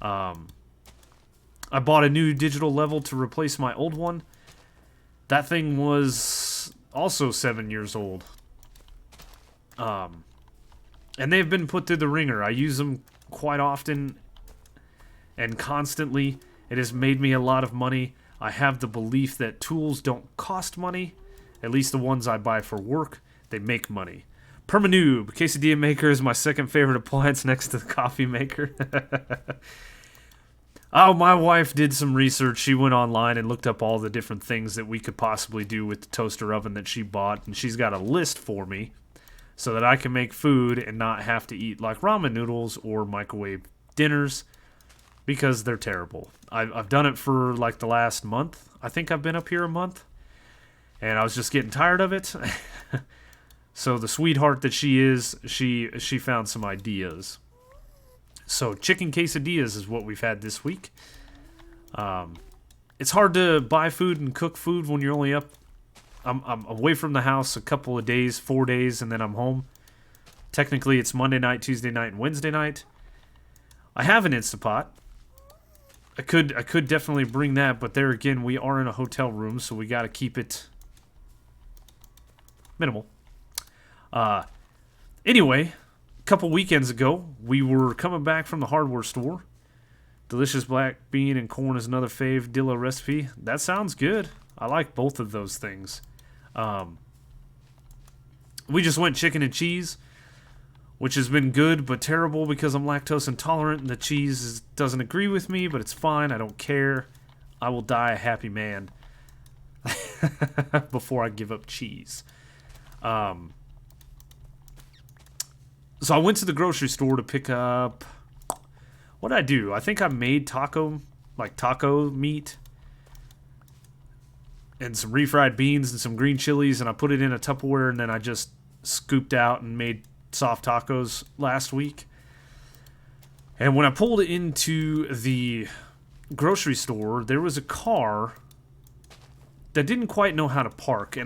I bought a new digital level to replace my old one. That thing was also 7 years old. And they've been put through the ringer. I use them quite often and constantly. It has made me a lot of money. I have the belief that tools don't cost money. At least the ones I buy for work, they make money. Permanoob. Quesadilla maker is my second favorite appliance next to the coffee maker. Oh, my wife did some research. She went online and looked up all the different things that we could possibly do with the toaster oven that she bought, and she's got a list for me so that I can make food and not have to eat like ramen noodles or microwave dinners because they're terrible. I've done it for like the last month. I think I've been up here a month, and I was just getting tired of it. So the sweetheart that she is, she found some ideas. So chicken quesadillas is what we've had this week. It's hard to buy food and cook food when you're only up. I'm away from the house a couple of days, 4 days, and then I'm home. Technically, it's Monday night, Tuesday night, and Wednesday night. I have an Instapot. I could definitely bring that, but there again, we are in a hotel room, so we got to keep it minimal. Anyway, a couple weekends ago, we were coming back from the hardware store. Delicious black bean and corn is another fave Dilla recipe. That sounds good. I like both of those things. We just went chicken and cheese, which has been good but terrible because I'm lactose intolerant and the cheese doesn't agree with me, but it's fine. I don't care. I will die a happy man before I give up cheese. So I went to the grocery store to pick up... What did I do? I think I made taco meat and some refried beans and some green chilies, and I put it in a Tupperware, and then I just scooped out and made soft tacos last week. And when I pulled into the grocery store, there was a car that didn't quite know how to park.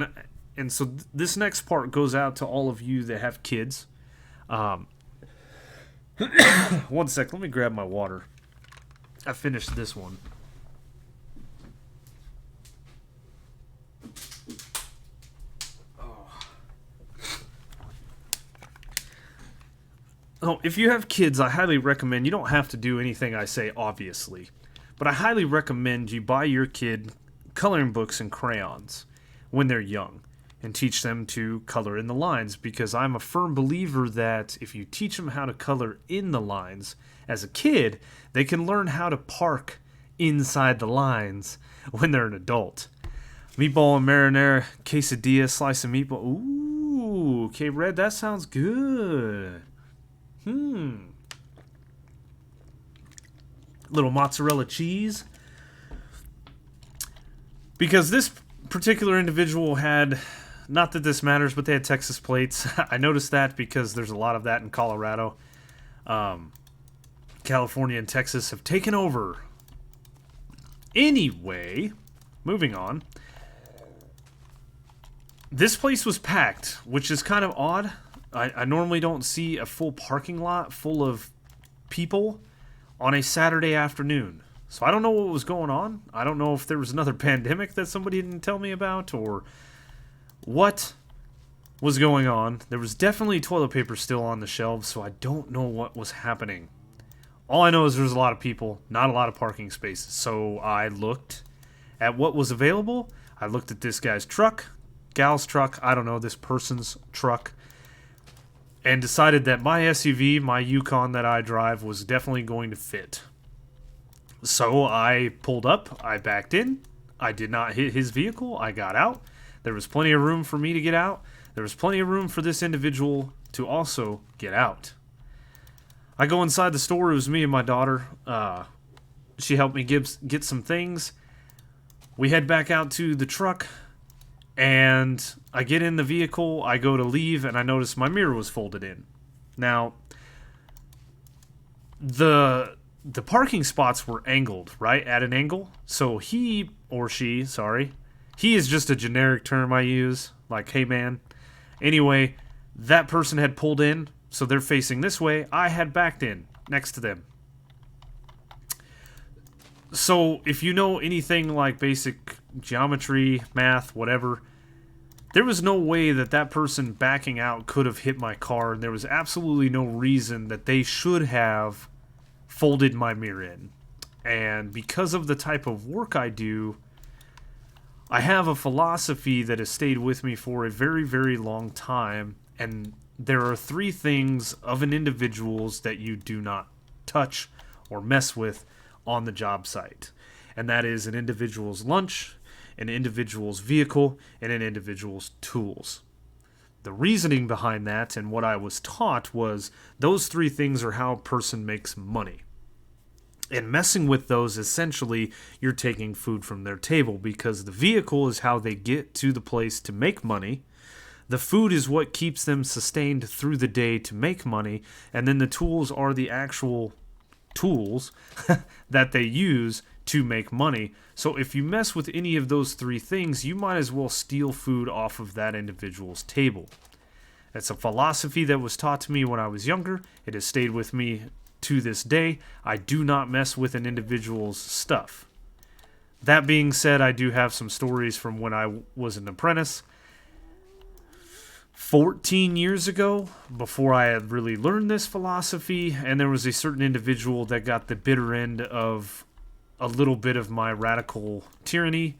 And so this next part goes out to all of you that have kids. One sec, let me grab my water. I finished this one. Oh, if you have kids, I highly recommend, you don't have to do anything I say, obviously, but I highly recommend you buy your kid coloring books and crayons when they're young and teach them to color in the lines, because I'm a firm believer that if you teach them how to color in the lines as a kid, they can learn how to park inside the lines when they're an adult. Meatball and marinara, quesadilla, slice of meatball. Ooh, okay, Red, that sounds good. Little mozzarella cheese. Because this particular individual had, not that this matters, but they had Texas plates. I noticed that because there's a lot of that in Colorado. California and Texas have taken over. Anyway, moving on. This place was packed, which is kind of odd. I normally don't see a full parking lot full of people on a Saturday afternoon. So I don't know what was going on. I don't know if there was another pandemic that somebody didn't tell me about or what was going on. There was definitely toilet paper still on the shelves, so I don't know what was happening. All I know is there was a lot of people, not a lot of parking spaces. So I looked at what was available. I looked at this guy's truck, gal's truck, I don't know, this person's truck, and decided that my SUV, my Yukon that I drive, was definitely going to fit. So I pulled up, I backed in, I did not hit his vehicle, I got out. There was plenty of room for me to get out. There was plenty of room for this individual to also get out. I go inside the store, it was me and my daughter. She helped me get some things. We head back out to the truck, and I get in the vehicle, I go to leave, and I notice my mirror was folded in. Now, the parking spots were angled, right? At an angle. So he, or she, sorry. He is just a generic term I use. Like, hey man. Anyway, that person had pulled in, so they're facing this way. I had backed in next to them. So if you know anything like basic geometry, math, whatever, there was no way that that person backing out could have hit my car, and there was absolutely no reason that they should have folded my mirror in. And because of the type of work I do, I have a philosophy that has stayed with me for a very, very long time, and there are three things of an individual's that you do not touch or mess with on the job site. And that is an individual's lunch, an individual's vehicle, and an individual's tools. The reasoning behind that and what I was taught was those three things are how a person makes money. And messing with those, essentially, you're taking food from their table because the vehicle is how they get to the place to make money. The food is what keeps them sustained through the day to make money. And then the tools are the actual tools that they use to make money. So if you mess with any of those three things, you might as well steal food off of that individual's table. It's a philosophy that was taught to me when I was younger. It has stayed with me to this day. I do not mess with an individual's stuff. That being said, I do have some stories from when I was an apprentice. 14 years ago, before I had really learned this philosophy, and there was a certain individual that got the bitter end of a little bit of my radical tyranny,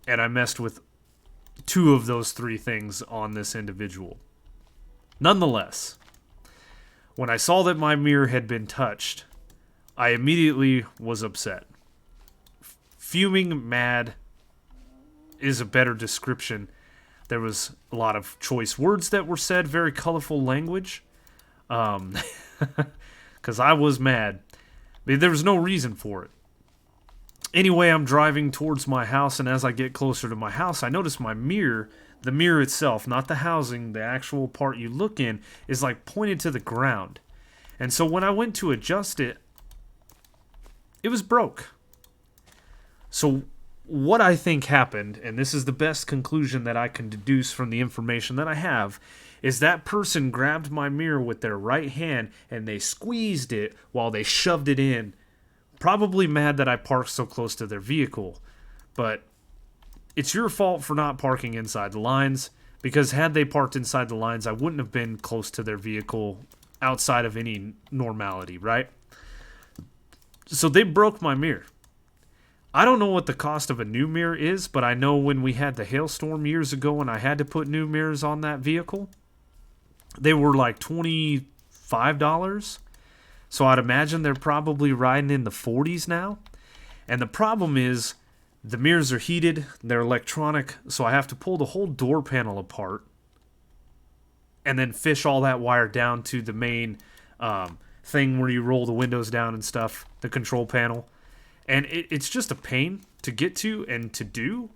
and I messed with two of those three things on this individual. Nonetheless, when I saw that my mirror had been touched, I immediately was upset. Fuming mad is a better description. There was a lot of choice words that were said, very colorful language, because I was mad. There was no reason for it. Anyway, I'm driving towards my house, and as I get closer to my house, I notice my mirror, the mirror itself, not the housing, the actual part you look in, is like pointed to the ground. And so when I went to adjust it, it was broke. So what I think happened, and this is the best conclusion that I can deduce from the information that I have, is that person grabbed my mirror with their right hand and they squeezed it while they shoved it in. Probably mad that I parked so close to their vehicle. But it's your fault for not parking inside the lines, because had they parked inside the lines, I wouldn't have been close to their vehicle outside of any normality, right? So they broke my mirror. I don't know what the cost of a new mirror is, but I know when we had the hailstorm years ago and I had to put new mirrors on that vehicle, they were like $25. So I'd imagine they're probably riding in the 40s now. And the problem is the mirrors are heated, they're electronic, so I have to pull the whole door panel apart and then fish all that wire down to the main thing where you roll the windows down and stuff, the control panel. And it's just a pain to get to and to do.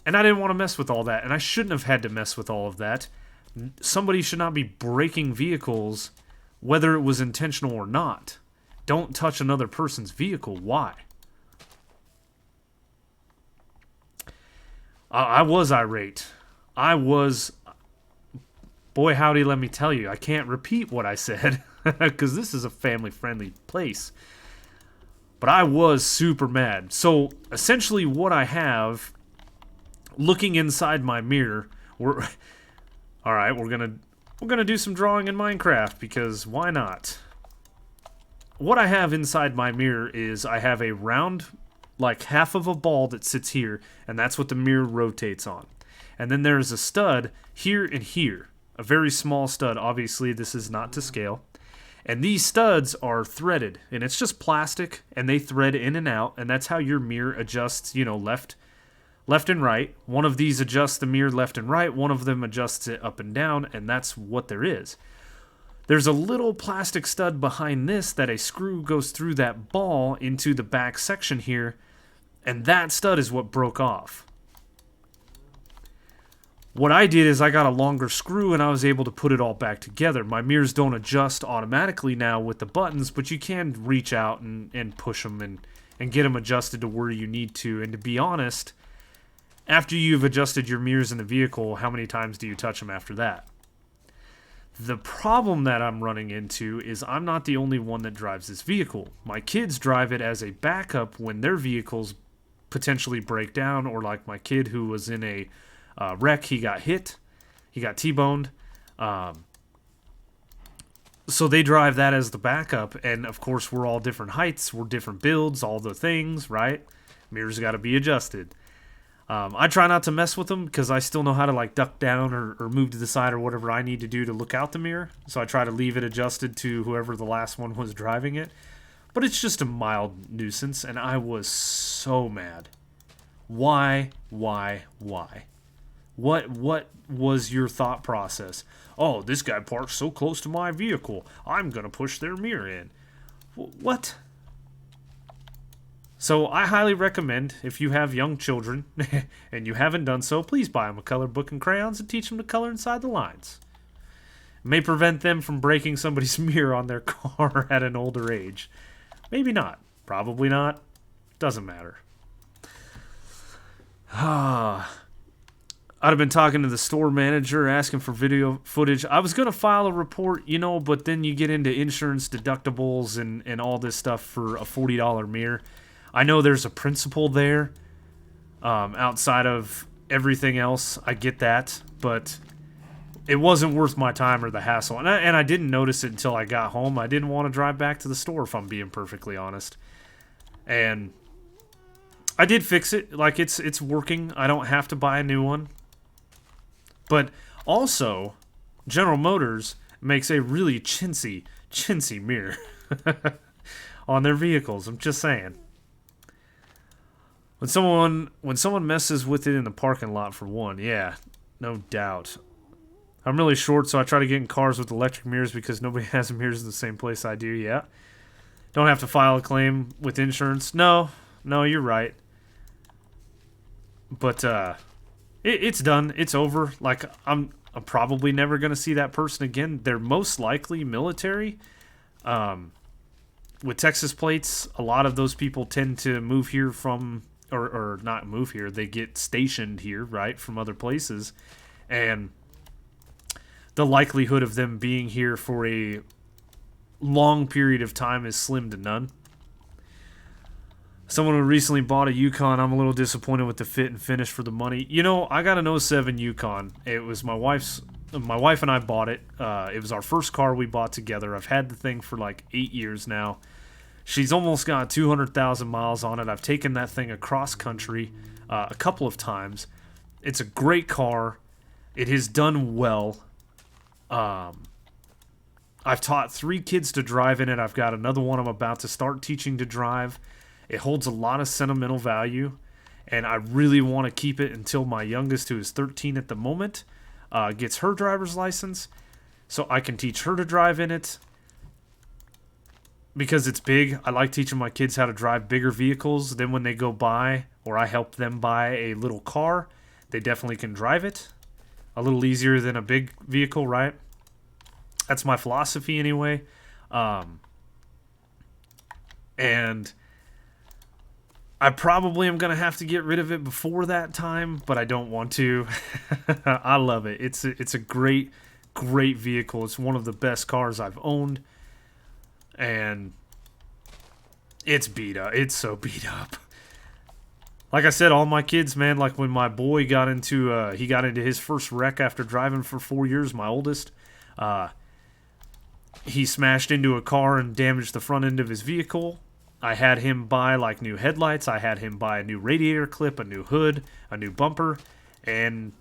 And I didn't want to mess with all that. And I shouldn't have had to mess with all of that. Somebody should not be breaking vehicles, whether it was intentional or not. Don't touch another person's vehicle. Why? I was irate. Boy, howdy, let me tell you. I can't repeat what I said, because this is a family-friendly place. But I was super mad. So essentially what I have, looking inside my mirror, we're gonna do some drawing in Minecraft, because why not? What I have inside my mirror is I have a round, like half of a ball that sits here, and that's what the mirror rotates on. And then there's a stud here and here, a very small stud. Obviously this is not to scale. And these studs are threaded, and it's just plastic, and they thread in and out, and that's how your mirror adjusts, left and right. One of these adjusts the mirror left and right, one of them adjusts it up and down, and that's what there is. There's a little plastic stud behind this that a screw goes through that ball into the back section here, and that stud is what broke off. What I did is I got a longer screw and I was able to put it all back together. My mirrors don't adjust automatically now with the buttons, but you can reach out and push them and get them adjusted to where you need to. And to be honest, after you've adjusted your mirrors in the vehicle, how many times do you touch them after that? The problem that I'm running into is I'm not the only one that drives this vehicle. My kids drive it as a backup when their vehicles potentially break down, or like my kid who was in a wreck, he got hit, he got T-boned, so they drive that as the backup, and of course we're all different heights, we're different builds, all the things, right? Mirrors got to be adjusted. I try not to mess with them because I still know how to like duck down or move to the side or whatever I need to do to look out the mirror. So I try to leave it adjusted to whoever the last one was driving it. But it's just a mild nuisance, and I was so mad. Why? What was your thought process? Oh, this guy parked so close to my vehicle. I'm going to push their mirror in. What? So I highly recommend, if you have young children and you haven't done so, please buy them a color book and crayons and teach them to color inside the lines. It may prevent them from breaking somebody's mirror on their car at an older age. Maybe not. Probably not. Doesn't matter. I'd have been talking to the store manager, asking for video footage. I was going to file a report, but then you get into insurance deductibles and all this stuff for a $40 mirror. I know there's a principle there outside of everything else. I get that, but it wasn't worth my time or the hassle. And I didn't notice it until I got home. I didn't want to drive back to the store, if I'm being perfectly honest. And I did fix it. Like, it's working. I don't have to buy a new one. But also, General Motors makes a really chintzy mirror on their vehicles. I'm just saying. When someone messes with it in the parking lot, for one, yeah, no doubt. I'm really short, so I try to get in cars with electric mirrors because nobody has mirrors in the same place I do, yeah. Don't have to file a claim with insurance. No, you're right. But it's done. It's over. Like, I'm probably never going to see that person again. They're most likely military. With Texas plates, a lot of those people tend to move here from... Or not move here, they get stationed here, right, from other places. And the likelihood of them being here for a long period of time is slim to none. Someone who recently bought a Yukon, I'm a little disappointed with the fit and finish for the money. I got an '07 Yukon. It was my wife and I bought it. It was our first car we bought together. I've had the thing for like 8 years now. She's almost got 200,000 miles on it. I've taken that thing across country a couple of times. It's a great car. It has done well. I've taught 3 kids to drive in it. I've got another one I'm about to start teaching to drive. It holds a lot of sentimental value, and I really want to keep it until my youngest, who is 13 at the moment, gets her driver's license, so I can teach her to drive in it. Because it's big, I like teaching my kids how to drive bigger vehicles. Then when they go buy, or I help them buy a little car, they definitely can drive it. A little easier than a big vehicle, right? That's my philosophy anyway. And I probably am going to have to get rid of it before that time, but I don't want to. I love it. It's a great vehicle. It's one of the best cars I've owned. And it's beat up. It's so beat up. Like I said, all my kids, man, like when my boy got into his first wreck after driving for 4 years, my oldest, he smashed into a car and damaged the front end of his vehicle. I had him buy like new headlights. I had him buy a new radiator clip, a new hood, a new bumper, and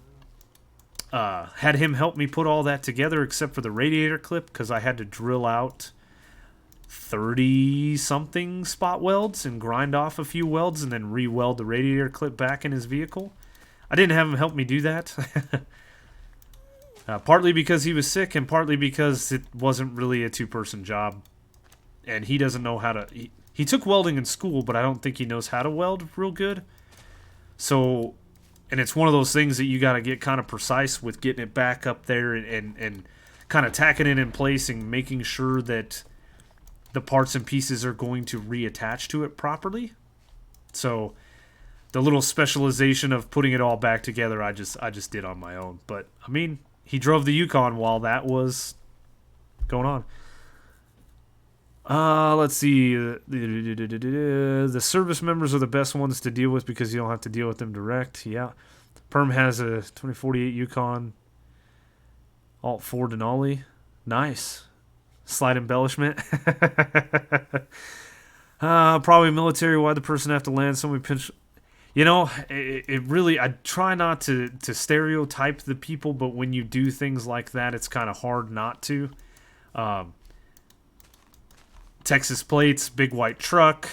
had him help me put all that together except for the radiator clip because I had to drill out 30-something spot welds and grind off a few welds and then re-weld the radiator clip back in his vehicle. I didn't have him help me do that. Partly because he was sick and partly because it wasn't really a 2-person job. And he doesn't know how to... He took welding in school, but I don't think he knows how to weld real good. So, and it's one of those things that you got to get kind of precise with getting it back up there and kind of tacking it in place and making sure that the parts and pieces are going to reattach to it properly. So the little specialization of putting it all back together, I just did on my own. But I mean, he drove the Yukon while that was going on. Let's see. The service members are the best ones to deal with because you don't have to deal with them direct. Yeah. Perm has a 2048 Yukon Alt 4 Denali. Nice. Slight embellishment. Probably military. Why'd the person have to land so many pinch? You know, it really, I try not to stereotype the people, but when you do things like that, it's kind of hard not to. Um, Texas plates, big white truck.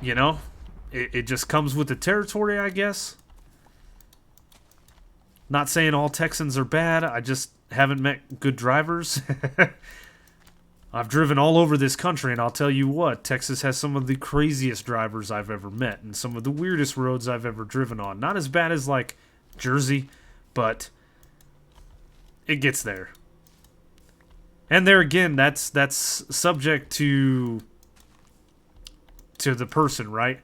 You know, it just comes with the territory, I guess. Not saying all Texans are bad, I just haven't met good drivers. I've driven all over this country, and I'll tell you what, Texas has some of the craziest drivers I've ever met, and some of the weirdest roads I've ever driven on. Not as bad as, like, Jersey, but it gets there. And there again, that's subject to the person, right?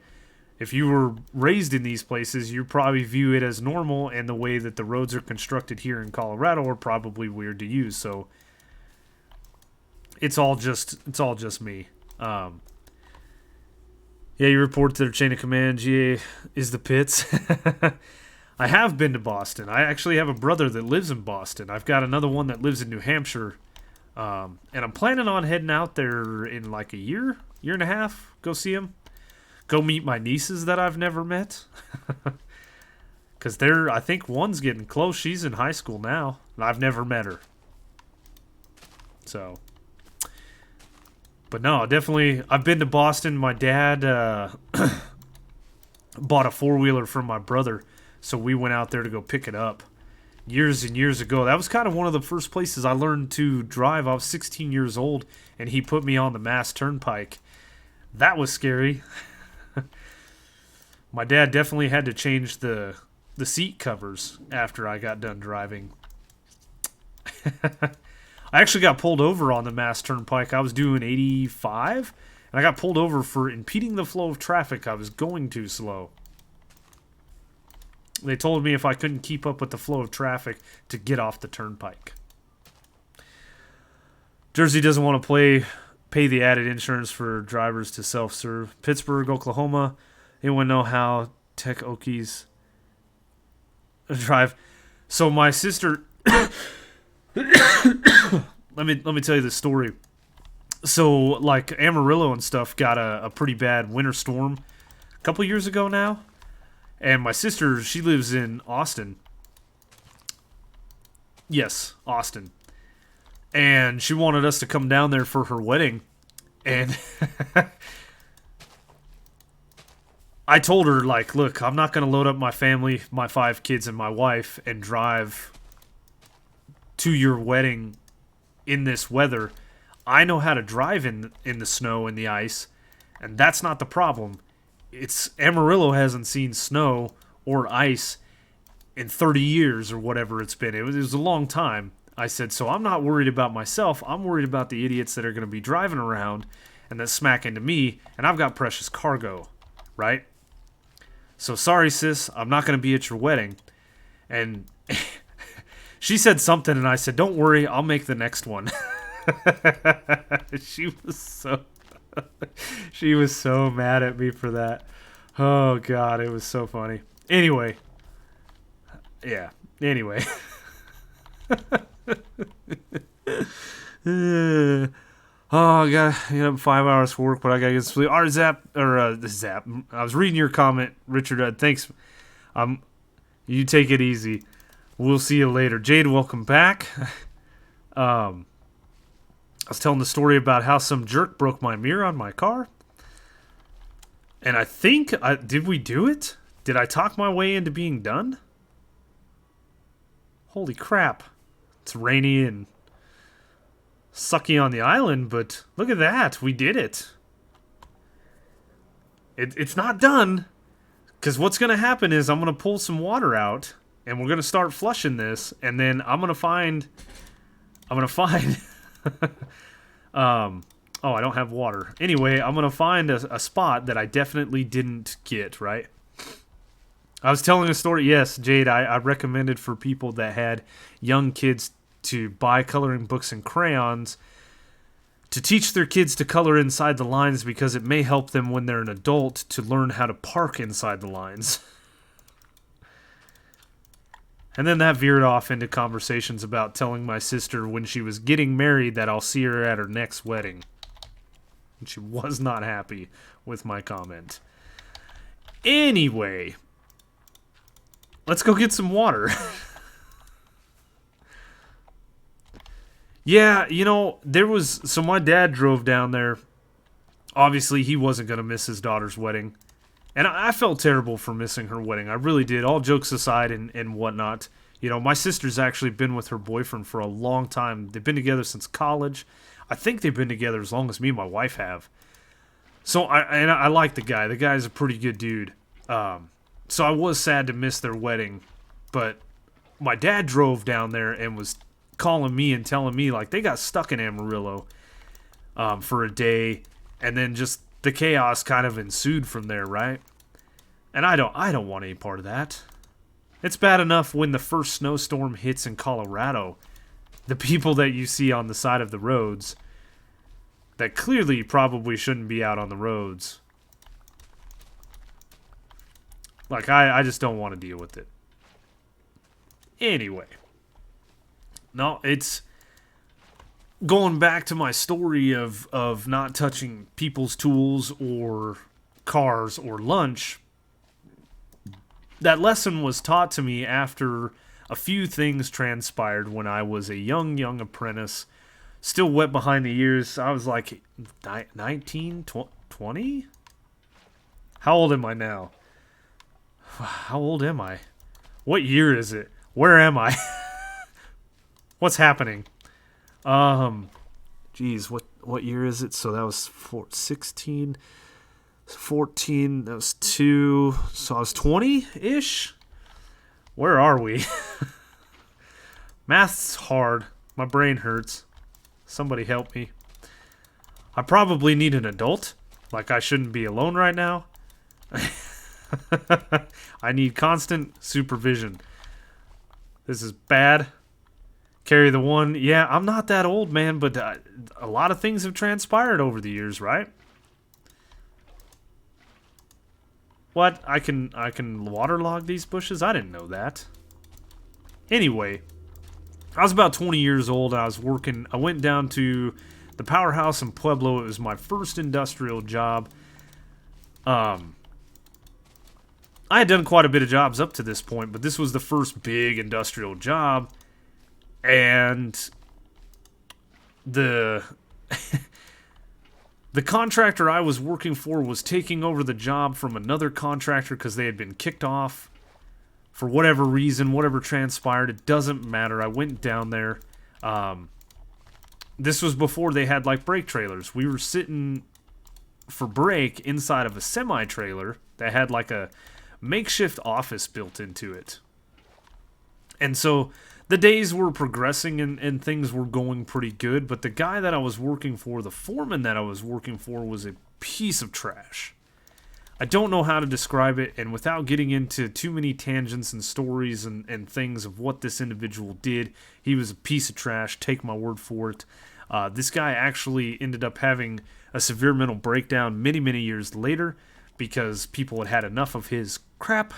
If you were raised in these places, you probably view it as normal, and the way that the roads are constructed here in Colorado are probably weird to use, so it's all just me. Yeah, you report to their chain of command. GA is the pits. I have been to Boston. I actually have a brother that lives in Boston. I've got another one that lives in New Hampshire. And I'm planning on heading out there in like a year and a half. Go see him. Go meet my nieces that I've never met. Because I think one's getting close. She's in high school now. And I've never met her. So... But no, definitely, I've been to Boston. My dad bought a four-wheeler from my brother, so we went out there to go pick it up years and years ago. That was kind of one of the first places I learned to drive. I was 16 years old, and he put me on the Mass Turnpike. That was scary. My dad definitely had to change the seat covers after I got done driving. I actually got pulled over on the Mass Turnpike. I was doing 85, and I got pulled over for impeding the flow of traffic. I was going too slow. They told me if I couldn't keep up with the flow of traffic to get off the turnpike. Jersey doesn't want to pay the added insurance for drivers to self-serve. Pittsburgh, Oklahoma. Anyone know how Tech Okies drive? So my sister... let me tell you the story. So, like, Amarillo and stuff got a pretty bad winter storm a couple years ago now. And my sister, she lives in Austin. Yes, Austin. And she wanted us to come down there for her wedding. And I told her, like, look, I'm not going to load up my family, my 5 kids and my wife, and drive to your wedding in this weather. I know how to drive in the snow and the ice, and that's not the problem. It's Amarillo hasn't seen snow or ice in 30 years or whatever it's been. It was a long time. I said, so I'm not worried about myself. I'm worried about the idiots that are going to be driving around and that smack into me, and I've got precious cargo, right? So sorry, sis, I'm not going to be at your wedding. And she said something, and I said, don't worry, I'll make the next one. She was so mad at me for that. Oh, God, it was so funny. Anyway. Yeah, anyway. Oh, I got 5 hours for work, but I got to get sleep. Zap. I was reading your comment, Richard. Thanks. You take it easy. We'll see you later. Jade, welcome back. I was telling the story about how some jerk broke my mirror on my car. And I think, did we do it? Did I talk my way into being done? Holy crap. It's rainy and sucky on the island, but look at that. We did it. It's not done. Because what's going to happen is I'm going to pull some water out, and we're going to start flushing this, and then I'm going to find oh, I don't have water. Anyway, I'm going to find a spot that I definitely didn't get, right? I was telling a story. Yes, Jade, I recommended for people that had young kids to buy coloring books and crayons to teach their kids to color inside the lines because it may help them when they're an adult to learn how to park inside the lines. And then that veered off into conversations about telling my sister when she was getting married that I'll see her at her next wedding. She was not happy with my comment. Anyway, let's go get some water. Yeah, you know, so my dad drove down there. Obviously, he wasn't going to miss his daughter's wedding. And I felt terrible for missing her wedding. I really did, all jokes aside and whatnot. You know, my sister's actually been with her boyfriend for a long time. They've been together since college. I think they've been together as long as me and my wife have. So, I like the guy. The guy's a pretty good dude. So I was sad to miss their wedding. But my dad drove down there and was calling me and telling me, like, they got stuck in Amarillo for a day. And then just the chaos kind of ensued from there, right? And I don't want any part of that. It's bad enough when the first snowstorm hits in Colorado. The people that you see on the side of the roads that clearly probably shouldn't be out on the roads. Like, I just don't want to deal with it. Anyway. No, it's going back to my story of not touching people's tools or cars or lunch. That lesson was taught to me after a few things transpired when I was a young apprentice, still wet behind the ears. I was like 19, 20? How old am I now? How old am I? What year is it? Where am I? What's happening? Geez, what year is it? So that was 16, 14, that was 2, so I was 20-ish? Where are we? Math's hard. My brain hurts. Somebody help me. I probably need an adult. Like, I shouldn't be alone right now. I need constant supervision. This is bad. Carry the one. Yeah, I'm not that old, man, but a lot of things have transpired over the years, right? What? I can waterlog these bushes? I didn't know that. Anyway, I was about 20 years old. I was working. I went down to the powerhouse in Pueblo. It was my first industrial job. I had done quite a bit of jobs up to this point, but this was the first big industrial job. And the contractor I was working for was taking over the job from another contractor because they had been kicked off for whatever reason, whatever transpired. It doesn't matter. I went down there. This was before they had, like, brake trailers. We were sitting for break inside of a semi-trailer that had, like, a makeshift office built into it. And so the days were progressing and things were going pretty good, but the guy that I was working for, the foreman that I was working for, was a piece of trash. I don't know how to describe it, and without getting into too many tangents and stories and things of what this individual did, he was a piece of trash, take my word for it. This guy actually ended up having a severe mental breakdown many years later because people had had enough of his crap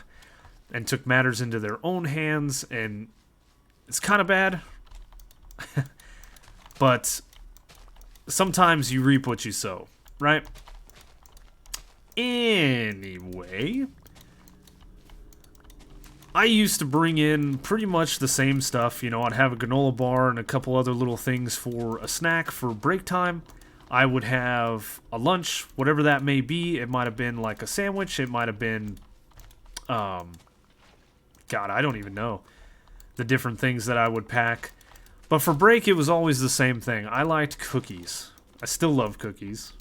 and took matters into their own hands, and it's kind of bad. But sometimes you reap what you sow, right? Anyway, I used to bring in pretty much the same stuff. You know, I'd have a granola bar and a couple other little things for a snack for break time. I would have a lunch, whatever that may be. It might have been like a sandwich. It might have been, God, I don't even know the different things that I would pack. But for break, it was always the same thing. I liked cookies. I still love cookies.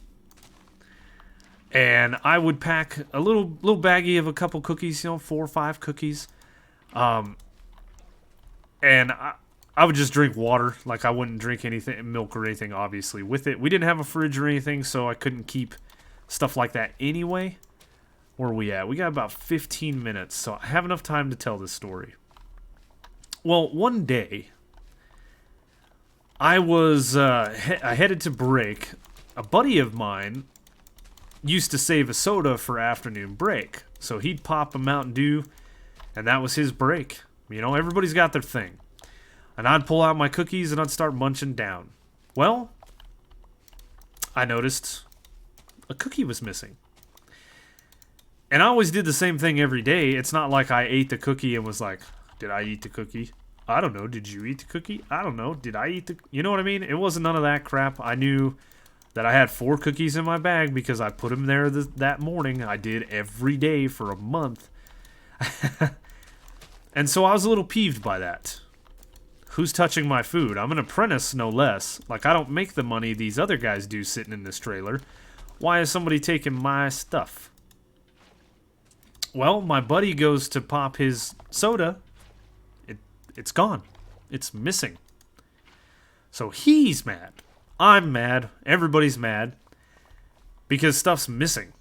And I would pack a little baggie of a couple cookies, 4 or 5 cookies. And I would just drink water. Like, I wouldn't drink anything, milk or anything, obviously, with it. We didn't have a fridge or anything, so I couldn't keep stuff like that anyway. Where are we at? We got about 15 minutes, so I have enough time to tell this story. Well, one day, I was I headed to break. A buddy of mine used to save a soda for afternoon break. So he'd pop a Mountain Dew, and that was his break. You know, everybody's got their thing. And I'd pull out my cookies, and I'd start munching down. Well, I noticed a cookie was missing. And I always did the same thing every day. It's not like I ate the cookie and was like, did I eat the cookie? I don't know. Did you eat the cookie? I don't know. Did I eat the... You know what I mean? It wasn't none of that crap. I knew that I had 4 cookies in my bag because I put them there that morning. I did every day for a month. And so I was a little peeved by that. Who's touching my food? I'm an apprentice, no less. Like, I don't make the money these other guys do sitting in this trailer. Why is somebody taking my stuff? Well, my buddy goes to pop his soda. It's gone. It's missing. So he's mad. I'm mad. Everybody's mad. Because stuff's missing.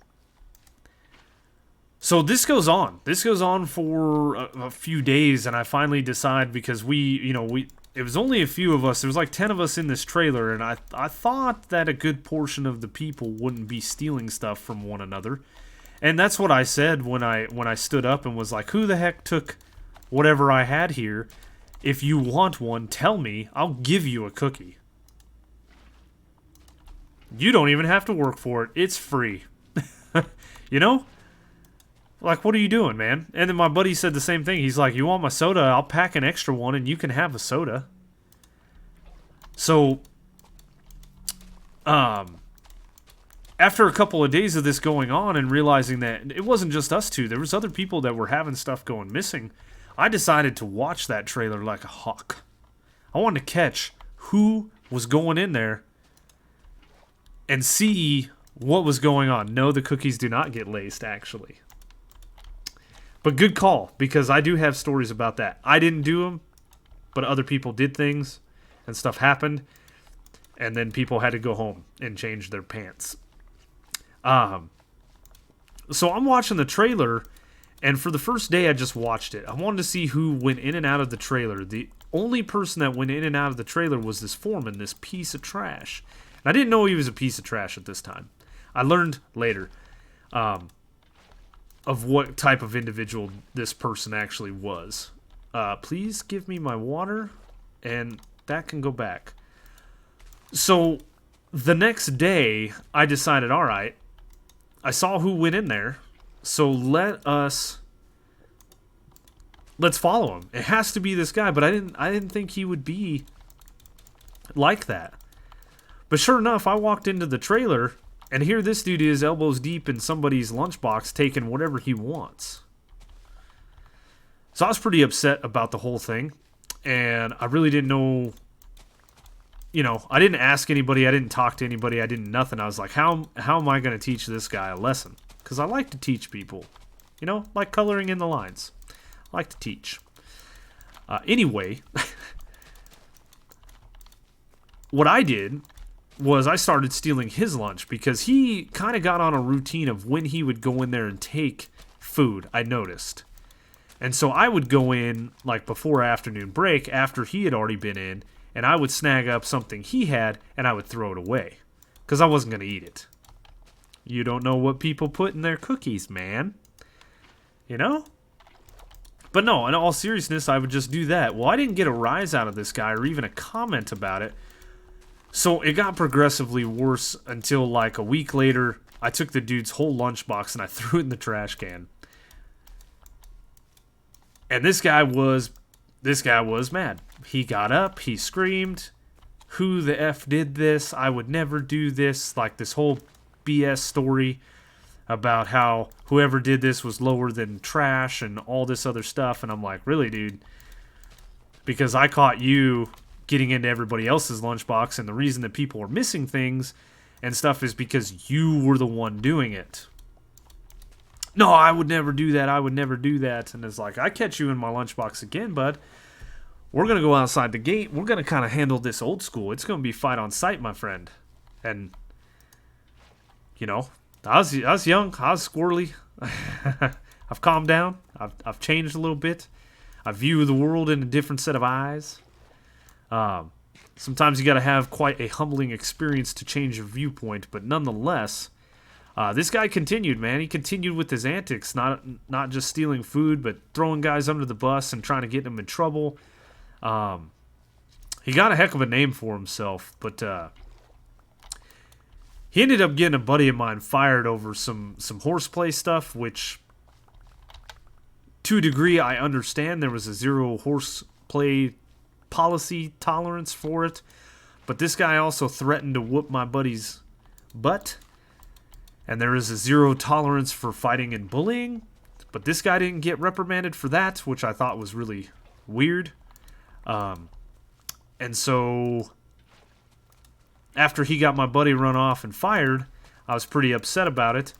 So this goes on. This goes on for a few days, and I finally decide, because it was only a few of us. There was like 10 of us in this trailer, and I thought that a good portion of the people wouldn't be stealing stuff from one another. And that's what I said when I stood up and was like, who the heck took whatever I had here? If you want one, tell me. I'll give you a cookie. You don't even have to work for it. It's free. You know? Like, what are you doing, man? And then my buddy said the same thing. He's like, you want my soda? I'll pack an extra one and you can have a soda. So, after a couple of days of this going on and realizing that it wasn't just us two, there was other people that were having stuff going missing, I decided to watch that trailer like a hawk. I wanted to catch who was going in there and see what was going on. No, the cookies do not get laced, actually. But good call, because I do have stories about that. I didn't do them, but other people did things, and stuff happened, and then people had to go home and change their pants. So I'm watching the trailer, and for the first day I just watched it. I wanted to see who went in and out of the trailer. The only person that went in and out of the trailer was this foreman, this piece of trash. And I didn't know he was a piece of trash at this time. I learned later of what type of individual this person actually was. Please give me my water, and that can go back. So the next day, I decided, all right, I saw who went in there, so let's follow him. It has to be this guy, but I didn't think he would be like that. But sure enough, I walked into the trailer, and here this dude is elbows deep in somebody's lunchbox taking whatever he wants. So I was pretty upset about the whole thing, and I really didn't know, I didn't ask anybody, I didn't talk to anybody, I didn't nothing. I was like, how am I going to teach this guy a lesson? Because I like to teach people, like coloring in the lines. I like to teach. Anyway, what I did was I started stealing his lunch, because he kind of got on a routine of when he would go in there and take food, I noticed. And so I would go in, like, before afternoon break, after he had already been in, and I would snag up something he had, and I would throw it away, because I wasn't going to eat it. You don't know what people put in their cookies, man. But no, in all seriousness, I would just do that. Well, I didn't get a rise out of this guy, or even a comment about it. So it got progressively worse until, like, a week later, I took the dude's whole lunchbox and I threw it in the trash can. And this guy was mad. He got up, he screamed, who the F did this? I would never do this. Like, this whole BS story about how whoever did this was lower than trash and all this other stuff. And I'm like, really, dude? Because I caught you getting into everybody else's lunchbox, and the reason that people are missing things and stuff is because you were the one doing it. No, I would never do that. I would never do that. And it's like, I catch you in my lunchbox again, bud. We're going to go outside the gate. We're going to kind of handle this old school. It's going to be fight on sight, my friend. And, I was young. I was squirrely. I've calmed down. I've changed a little bit. I view the world in a different set of eyes. Sometimes you got to have quite a humbling experience to change your viewpoint, but nonetheless, this guy continued, man. He continued with his antics, not just stealing food, but throwing guys under the bus and trying to get them in trouble. He got a heck of a name for himself, but He ended up getting a buddy of mine fired over some horseplay stuff, which, to a degree, I understand. There was a zero horseplay policy tolerance for it. But this guy also threatened to whoop my buddy's butt. And there is a zero tolerance for fighting and bullying. But this guy didn't get reprimanded for that, which I thought was really weird. And so after he got my buddy run off and fired, I was pretty upset about it.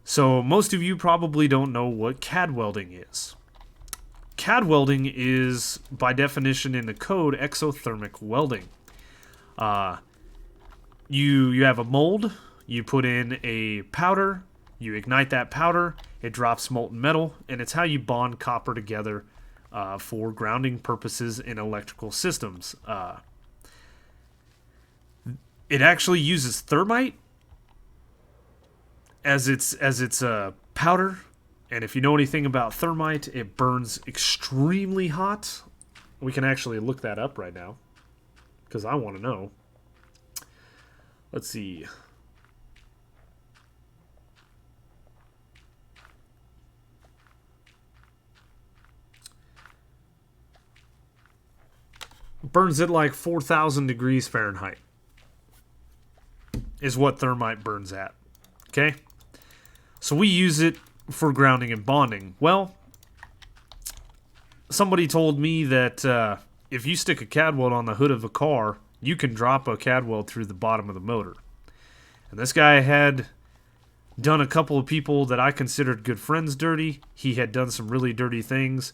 So most of you probably don't know what CAD welding is. CAD welding is, by definition in the code, exothermic welding. You have a mold, you put in a powder, you ignite that powder, it drops molten metal, and it's how you bond copper together for grounding purposes in electrical systems. It actually uses thermite as its powder, and if you know anything about thermite, it burns extremely hot. We can actually look that up right now, because I want to know. Let's see. Burns at like 4,000 degrees Fahrenheit is what thermite burns at. Okay? So we use it for grounding and bonding. Well, somebody told me that if you stick a CAD weld on the hood of a car, you can drop a CAD weld through the bottom of the motor. And this guy had done a couple of people that I considered good friends dirty. He had done some really dirty things.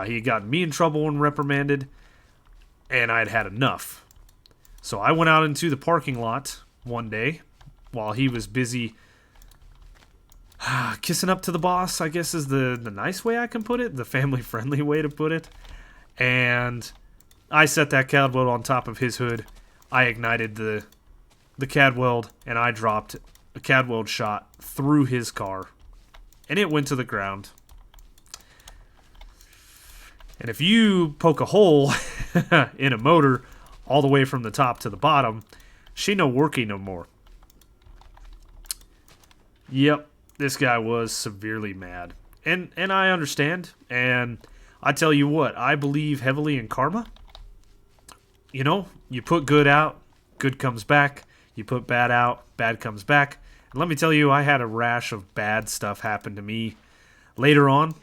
He had gotten me in trouble and reprimanded. And I'd had enough. So I went out into the parking lot one day while he was busy kissing up to the boss, I guess is the nice way I can put it, the family-friendly way to put it. And I set that CAD weld on top of his hood. I ignited the CAD weld, and I dropped a CAD weld shot through his car. And it went to the ground. And if you poke a hole in a motor all the way from the top to the bottom, she no worky no more. Yep, this guy was severely mad. And I understand. And I tell you what, I believe heavily in karma. You know, you put good out, good comes back. You put bad out, bad comes back. And let me tell you, I had a rash of bad stuff happen to me later on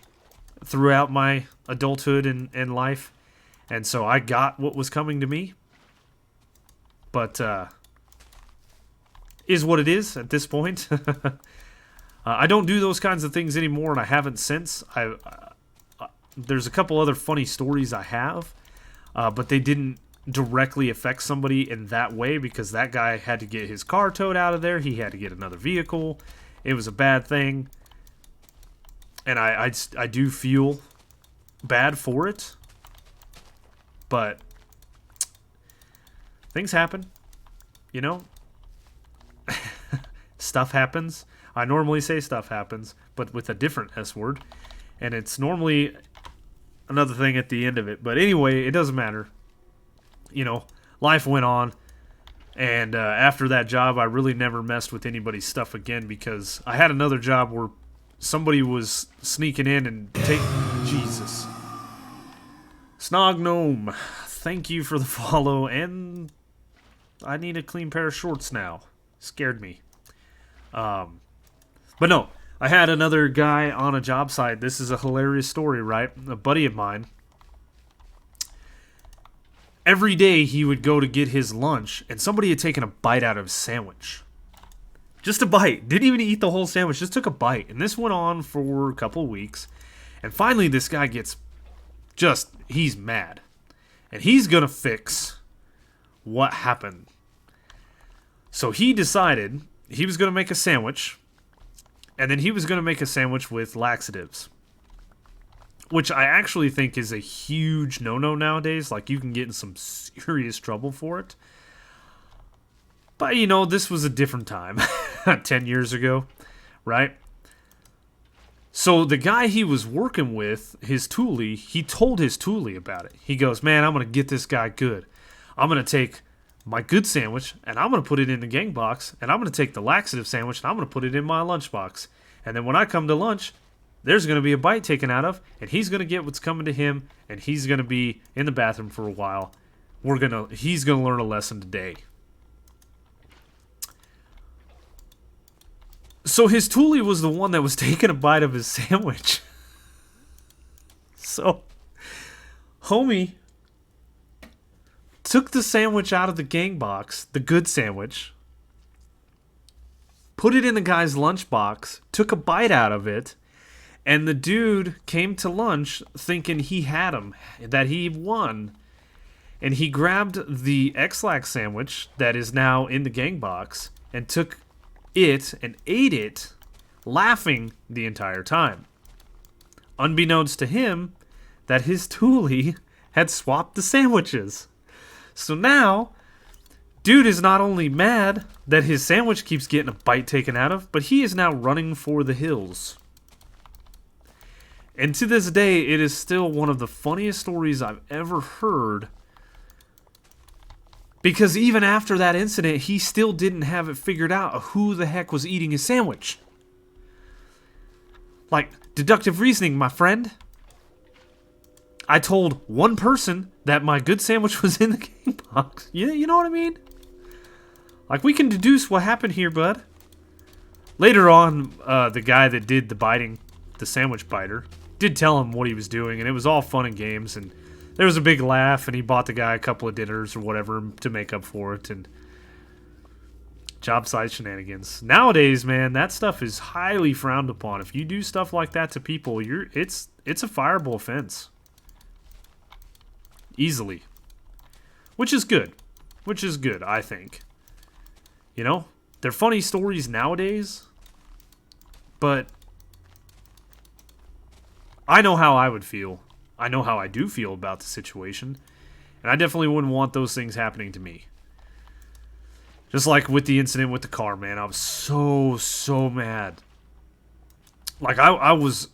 throughout my adulthood and life. And so I got what was coming to me. But is what it is at this point. I don't do those kinds of things anymore, and I haven't since. There's a couple other funny stories I have, but they didn't directly affect somebody in that way because that guy had to get his car towed out of there. He had to get another vehicle. It was a bad thing. And I do feel bad for it. But things happen. You know? Stuff happens. I normally say stuff happens, but with a different S word. And it's normally another thing at the end of it. But anyway, it doesn't matter. You know, life went on. And after that job, I really never messed with anybody's stuff again because I had another job where somebody was sneaking in and Jesus. Snog Gnome, thank you for the follow, and I need a clean pair of shorts now. Scared me. But no, I had another guy on a job site. This is a hilarious story, right? A buddy of mine. Every day he would go to get his lunch, and somebody had taken a bite out of his sandwich. Just a bite. Didn't even eat the whole sandwich. Just took a bite. And this went on for a couple of weeks. And finally this guy gets he's mad. And he's going to fix what happened. So he decided he was going to make a sandwich. And then he was going to make a sandwich with laxatives. Which I actually think is a huge no-no nowadays. Like, you can get in some serious trouble for it. But, you know, this was a different time. 10 years ago, right? So the guy he was working with, his toolie, he told his toolie about it. He goes, man, I'm going to get this guy good. I'm going to take my good sandwich and I'm going to put it in the gang box, and I'm going to take the laxative sandwich and I'm going to put it in my lunchbox. And then when I come to lunch, there's going to be a bite taken out of, and he's going to get what's coming to him, and he's going to be in the bathroom for a while. He's going to learn a lesson today. So his toolie was the one that was taking a bite of his sandwich. So, homie took the sandwich out of the gang box, the good sandwich, put it in the guy's lunchbox, took a bite out of it, and the dude came to lunch thinking he had him, that he won. And he grabbed the X-Lax sandwich that is now in the gang box and took it and ate it, laughing the entire time. Unbeknownst to him, that his toolie had swapped the sandwiches. So now, dude is not only mad that his sandwich keeps getting a bite taken out of, but he is now running for the hills. And to this day, it is still one of the funniest stories I've ever heard. Because even after that incident, he still didn't have it figured out who the heck was eating his sandwich. Like, deductive reasoning, my friend. I told one person that my good sandwich was in the game box. You know what I mean? Like, we can deduce what happened here, bud. Later on, the guy that did the biting, the sandwich biter, did tell him what he was doing, and it was all fun and games, and there was a big laugh, and he bought the guy a couple of dinners or whatever to make up for it, and job site shenanigans. Nowadays, man, that stuff is highly frowned upon. If you do stuff like that to people, it's a fireable offense. Easily. Which is good. I think. You know, they're funny stories nowadays, but I know how I would feel. I know how I do feel about the situation, and I definitely wouldn't want those things happening to me. Just like with the incident with the car, man, I was so mad. Like, I was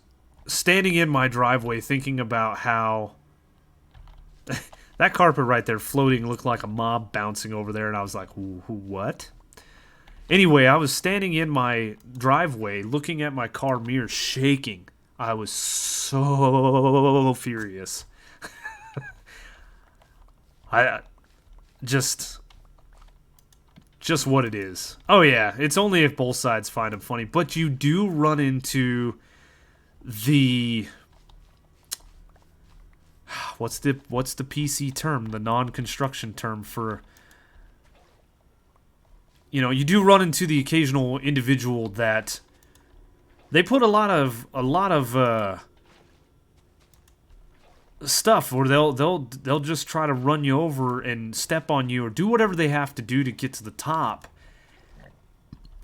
standing in my driveway thinking about how that carpet right there floating looked like a mob bouncing over there, and I was like, what? Anyway, I was standing in my driveway looking at my car mirror shaking. I was so furious. Just what it is. Oh yeah, it's only if both sides find it funny, but you do run into the what's the PC term, the non-construction term for, you do run into the occasional individual that they put a lot of stuff where they'll just try to run you over and step on you or do whatever they have to do to get to the top.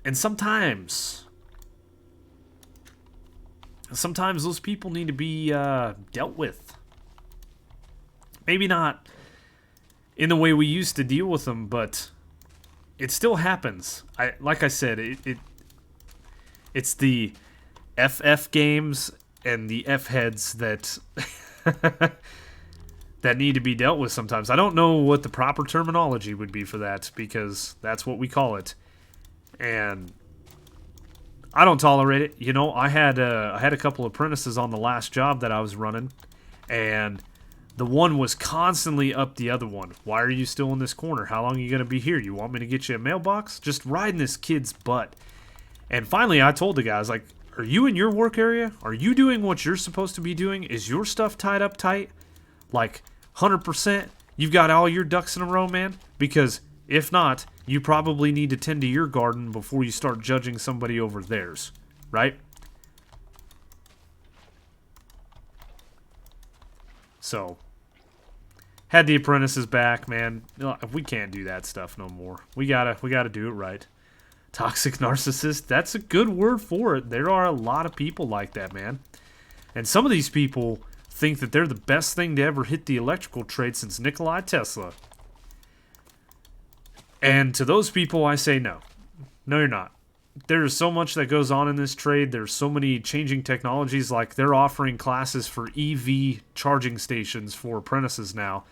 And sometimes those people need to be dealt with. Maybe not in the way we used to deal with them, but it still happens. Like I said, it's the FF games and the F heads that that need to be dealt with sometimes. I don't know what the proper terminology would be for that, because that's what we call it, and I don't tolerate it. I had a couple of apprentices on the last job that I was running, and the one was constantly up the other one. Why are you still in this corner? How long are you going to be here? You want me to get you a mailbox? Just riding this kid's butt. And finally, I told the guy, I was like, are you in your work area? Are you doing what you're supposed to be doing? Is your stuff tied up tight? Like, 100%? You've got all your ducks in a row, man? Because if not, you probably need to tend to your garden before you start judging somebody over theirs. Right? So, had the apprentices back, man. We can't do that stuff no more. We gotta do it right. Toxic narcissist, that's a good word for it. There are a lot of people like that, man. And some of these people think that they're the best thing to ever hit the electrical trade since Nikola Tesla. And to those people, I say no. No, you're not. There's so much that goes on in this trade. There's so many changing technologies. Like, they're offering classes for EV charging stations for apprentices now.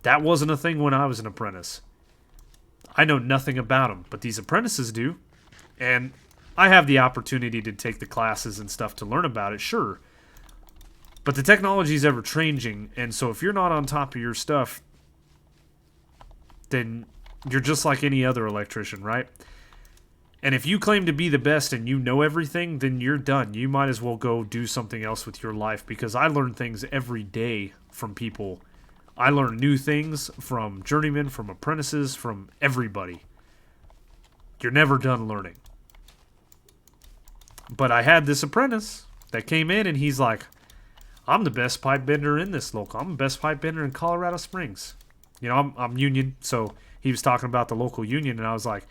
That wasn't a thing when I was an apprentice. I know nothing about them, but these apprentices do. And I have the opportunity to take the classes and stuff to learn about it, sure. But the technology is ever changing, and so if you're not on top of your stuff, then you're just like any other electrician, right? And if you claim to be the best and you know everything, then you're done. You might as well go do something else with your life, because I learn things every day from people. I learn new things from journeymen, from apprentices, from everybody. You're never done learning. But I had this apprentice that came in and he's like, I'm the best pipe bender in this local. I'm the best pipe bender in Colorado Springs. You know, I'm union, so he was talking about the local union, and I was like,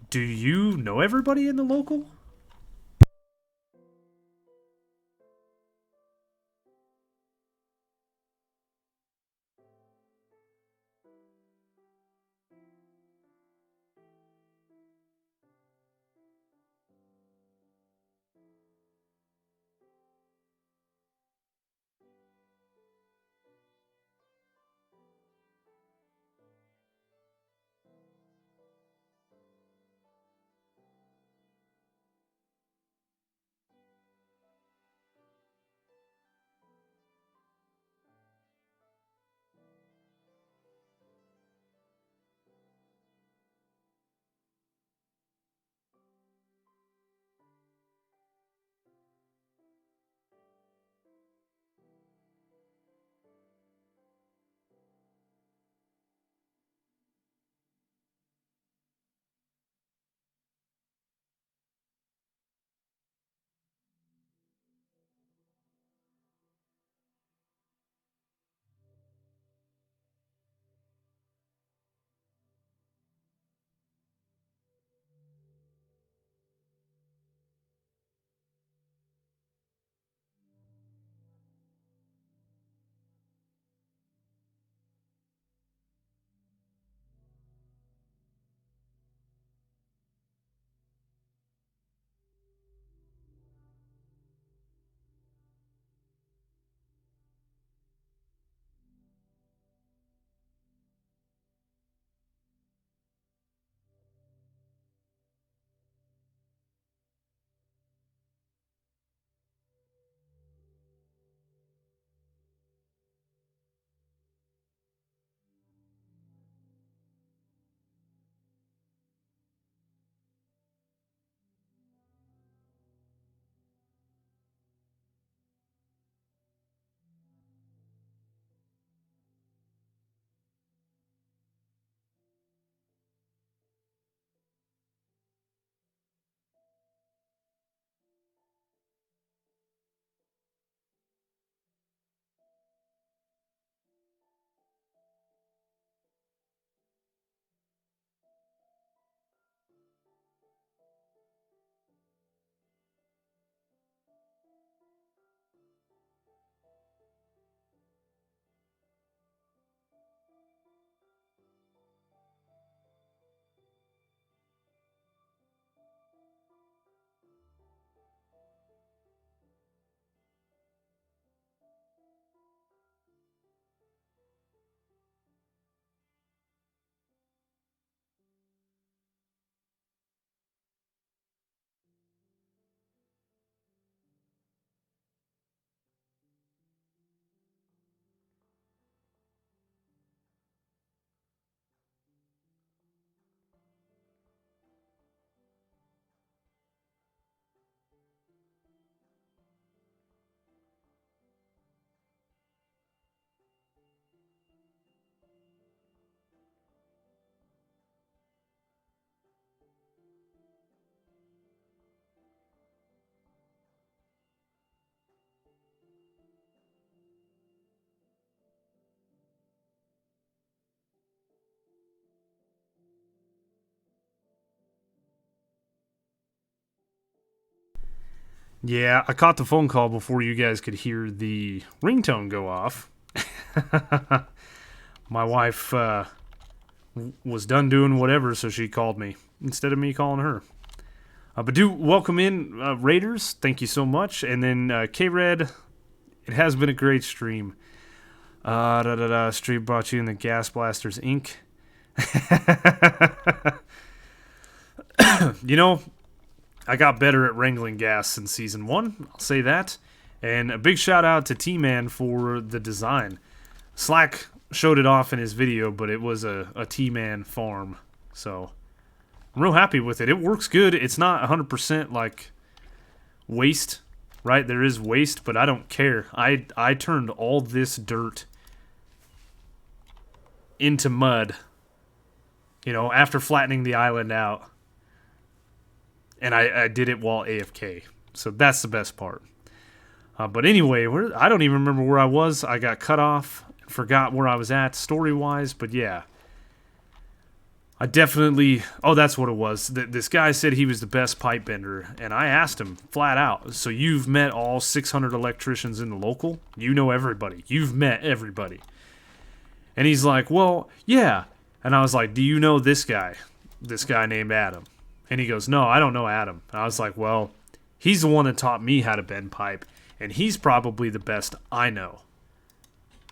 do you know everybody in the local? Yeah, I caught the phone call before you guys could hear the ringtone go off. My wife was done doing whatever, so she called me instead of me calling her. But do welcome in Raiders. Thank you so much. And then K-Red, it has been a great stream. Stream brought you in the Gas Blasters Inc. You know, I got better at wrangling gas in season 1, I'll say that. And a big shout out to T-Man for the design. Slack showed it off in his video, but it was a T-Man farm. So, I'm real happy with it. It works good. It's not 100% like waste, right? There is waste, but I don't care. I turned all this dirt into mud, after flattening the island out. And I did it while AFK. So that's the best part. But anyway, I don't even remember where I was. I got cut off. Forgot where I was at story-wise. But yeah. I definitely... Oh, that's what it was. This guy said he was the best pipe bender. And I asked him flat out. So you've met all 600 electricians in the local? You know everybody. You've met everybody. And he's like, well, yeah. And I was like, do you know this guy? This guy named Adam. And he goes, no, I don't know Adam. And I was like, well, he's the one that taught me how to bend pipe, and he's probably the best I know.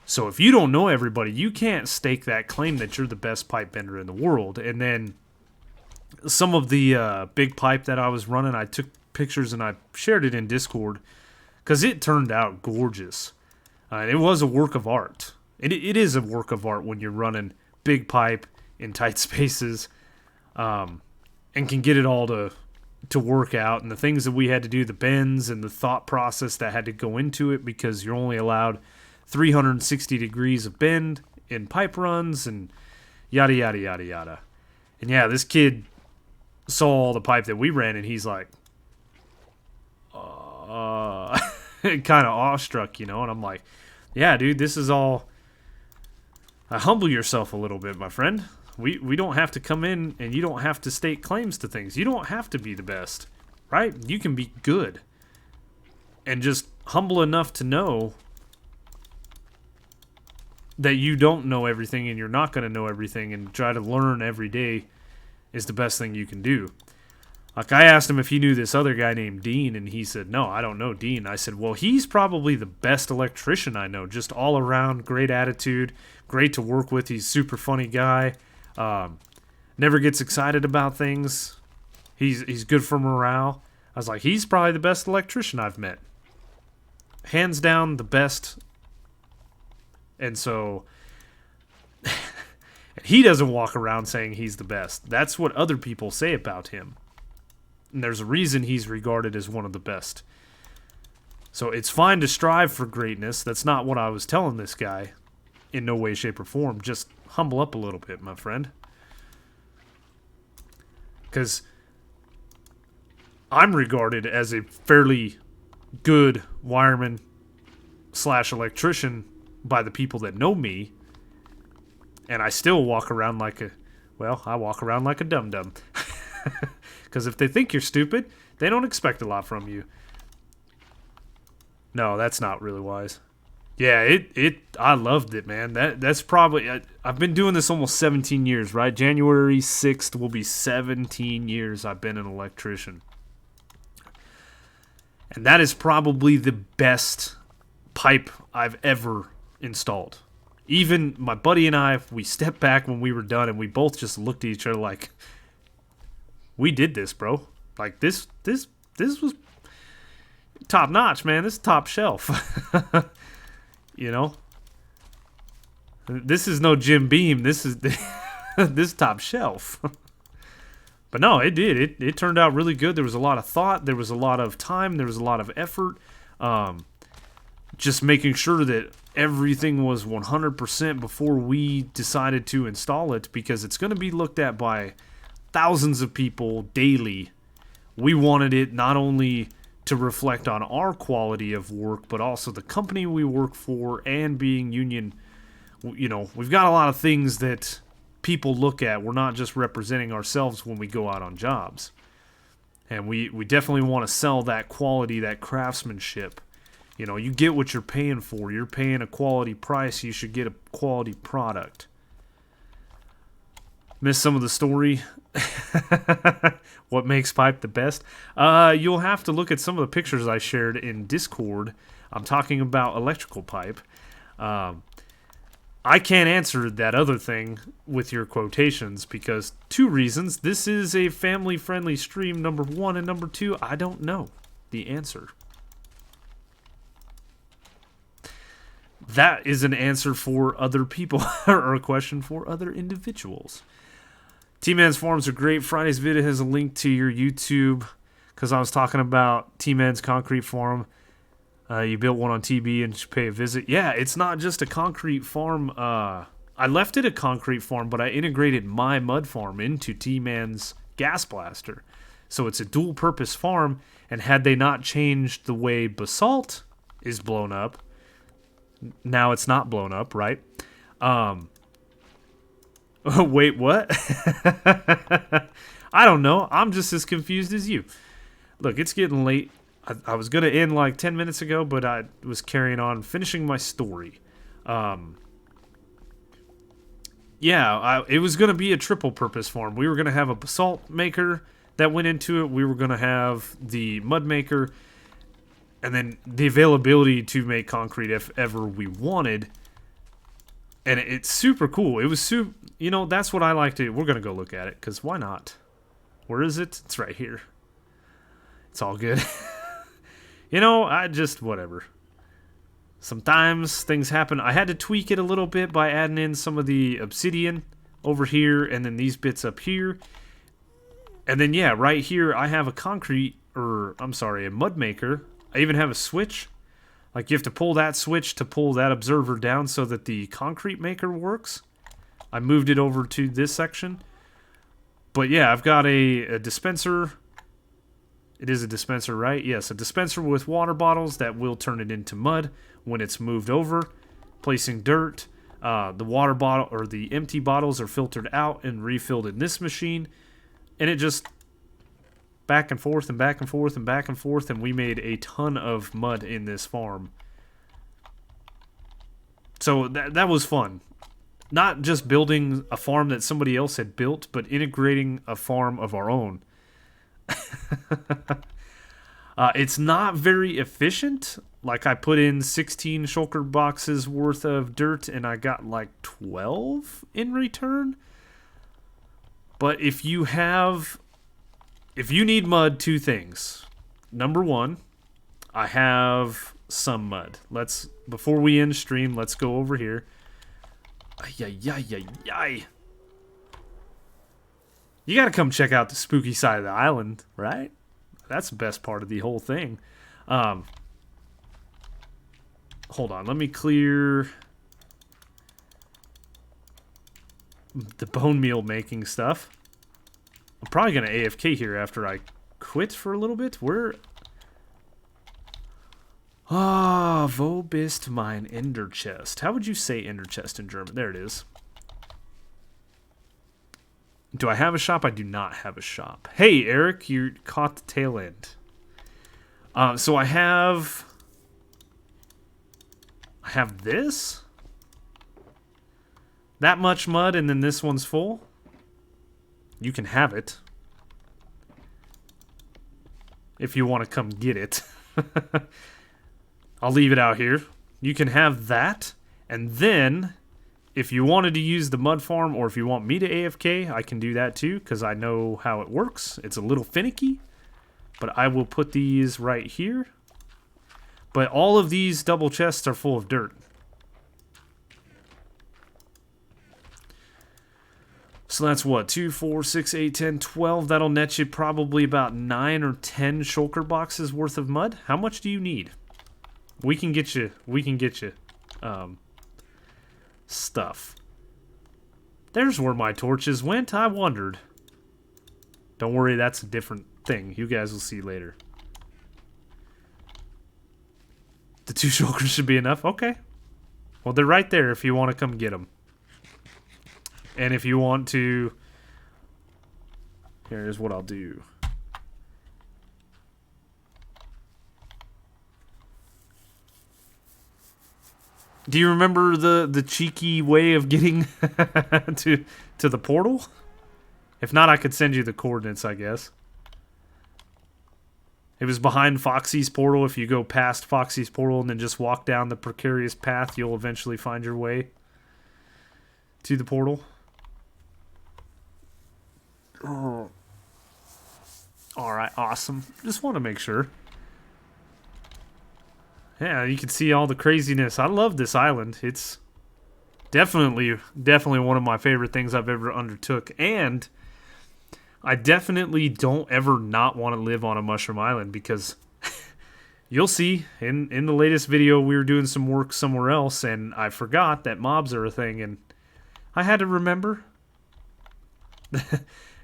So if you don't know everybody, you can't stake that claim that you're the best pipe bender in the world. And then some of the big pipe that I was running, I took pictures and I shared it in Discord because it turned out gorgeous. It was a work of art. It is a work of art when you're running big pipe in tight spaces. And can get it all to work out. And the things that we had to do, the bends and the thought process that had to go into it, because you're only allowed 360 degrees of bend in pipe runs and yada, yada, yada, yada. And yeah, this kid saw all the pipe that we ran, and he's like, kind of awestruck, And I'm like, yeah, dude, this is all... humble yourself a little bit, my friend. We don't have to come in, and you don't have to state claims to things. You don't have to be the best, right? You can be good. And just humble enough to know that you don't know everything and you're not going to know everything, and try to learn every day is the best thing you can do. Like, I asked him if he knew this other guy named Dean, and he said, no, I don't know Dean. I said, well, he's probably the best electrician I know. Just all around, great attitude, great to work with. He's a super funny guy. Never gets excited about things. He's good for morale. I was like, he's probably the best electrician I've met. Hands down, the best. And so, he doesn't walk around saying he's the best. That's what other people say about him. And there's a reason he's regarded as one of the best. So it's fine to strive for greatness. That's not what I was telling this guy. In no way, shape, or form. Just humble up a little bit, my friend. Because I'm regarded as a fairly good wireman / electrician by the people that know me. And I still walk around like I walk around like a dum-dum. Because if they think you're stupid, they don't expect a lot from you. No, that's not really wise. Yeah, I loved it, man. That's probably... I've been doing this almost 17 years, right? January 6th will be 17 years I've been an electrician. And that is probably the best pipe I've ever installed. Even my buddy and I, we stepped back when we were done, and we both just looked at each other like, we did this, bro. Like, this was top notch, man. This is top shelf. This is no Jim Beam. This is this top shelf. But no, it did. It turned out really good. There was a lot of thought. There was a lot of time. There was a lot of effort. Just making sure that everything was 100% before we decided to install it, because it's going to be looked at by thousands of people daily. We wanted it not only to reflect on our quality of work, but also the company we work for, and being union. We've got a lot of things that people look at. We're not just representing ourselves when we go out on jobs. And we definitely want to sell that quality, that craftsmanship. You get what you're paying for. You're paying a quality price. You should get a quality product. Missed some of the story. What makes pipe the best? You'll have to look at some of the pictures I shared in Discord. I'm talking about electrical pipe. I can't answer that other thing with your quotations because 2 reasons. This is a family-friendly stream, number 1, and number 2, I don't know the answer. That is an answer for other people or a question for other individuals. T-Man's forums are great. Friday's video has a link to your YouTube because I was talking about T-Man's concrete farm. You built one on TB and should pay a visit. Yeah, it's not just a concrete farm. I left it a concrete farm, but I integrated my mud farm into T-Man's gas blaster. So it's a dual-purpose farm, and had they not changed the way basalt is blown up, now it's not blown up, right? Wait, what? I don't know. I'm just as confused as you. Look, it's getting late. I was going to end like 10 minutes ago, but I was carrying on, finishing my story. It was going to be a triple-purpose farm. We were going to have a basalt maker that went into it. We were going to have the mud maker, and then the availability to make concrete if ever we wanted. And it's super cool. It was that's what I like to do. We're going to go look at it, because why not? Where is it? It's right here. It's all good. Whatever. Sometimes things happen. I had to tweak it a little bit by adding in some of the obsidian over here, and then these bits up here. And then, right here, I have a mud maker. I even have a switch. Like, you have to pull that switch to pull that observer down so that the concrete maker works. I moved it over to this section. But yeah, I've got a dispenser. It is a dispenser, right? Yes, a dispenser with water bottles that will turn it into mud when it's moved over. Placing dirt. The water bottle, or the empty bottles, are filtered out and refilled in this machine. And it just back and forth and back and forth and back and forth, and we made a ton of mud in this farm. So that was fun. Not just building a farm that somebody else had built, but integrating a farm of our own. It's not very efficient. Like, I put in 16 shulker boxes worth of dirt, and I got like 12 in return. But if you need mud, 2 things. Number 1, I have some mud. Before we end stream, let's go over here. Ay. You gotta come check out the spooky side of the island, right? That's the best part of the whole thing. Hold on, let me clear the bone meal making stuff. I'm probably gonna AFK here after I quit for a little bit. Wo bist mein Ender Chest? How would you say Ender Chest in German? There it is. Do I have a shop? I do not have a shop. Hey, Eric, you caught the tail end. So I have this. That much mud, and then this one's full. You can have it. If you want to come get it. I'll leave it out here. You can have that, and then if you wanted to use the mud farm, or if you want me to AFK, I can do that too, because I know how it works. It's a little finicky, but I will put these right here. But all of these double chests are full of dirt. So that's what? 2, 4, 6, 8, 10, 12. That'll net you probably about 9 or 10 shulker boxes worth of mud. How much do you need? We can get you stuff. There's where my torches went. I wondered. Don't worry, that's a different thing. You guys will see later. The 2 shulkers should be enough. Okay. Well, they're right there if you want to come get them. And if you want to... Here's what I'll do. Do you remember the cheeky way of getting to the portal? If not, I could send you the coordinates, I guess. It was behind Foxy's portal. If you go past Foxy's portal and then just walk down the precarious path, you'll eventually find your way. to the portal. Oh. Alright, awesome. Just want to make sure. Yeah, you can see all the craziness. I love this island. It's definitely one of my favorite things I've ever undertook. And I definitely don't ever not want to live on a mushroom island because you'll see in the latest video we were doing some work somewhere else and I forgot that mobs are a thing and I had to remember.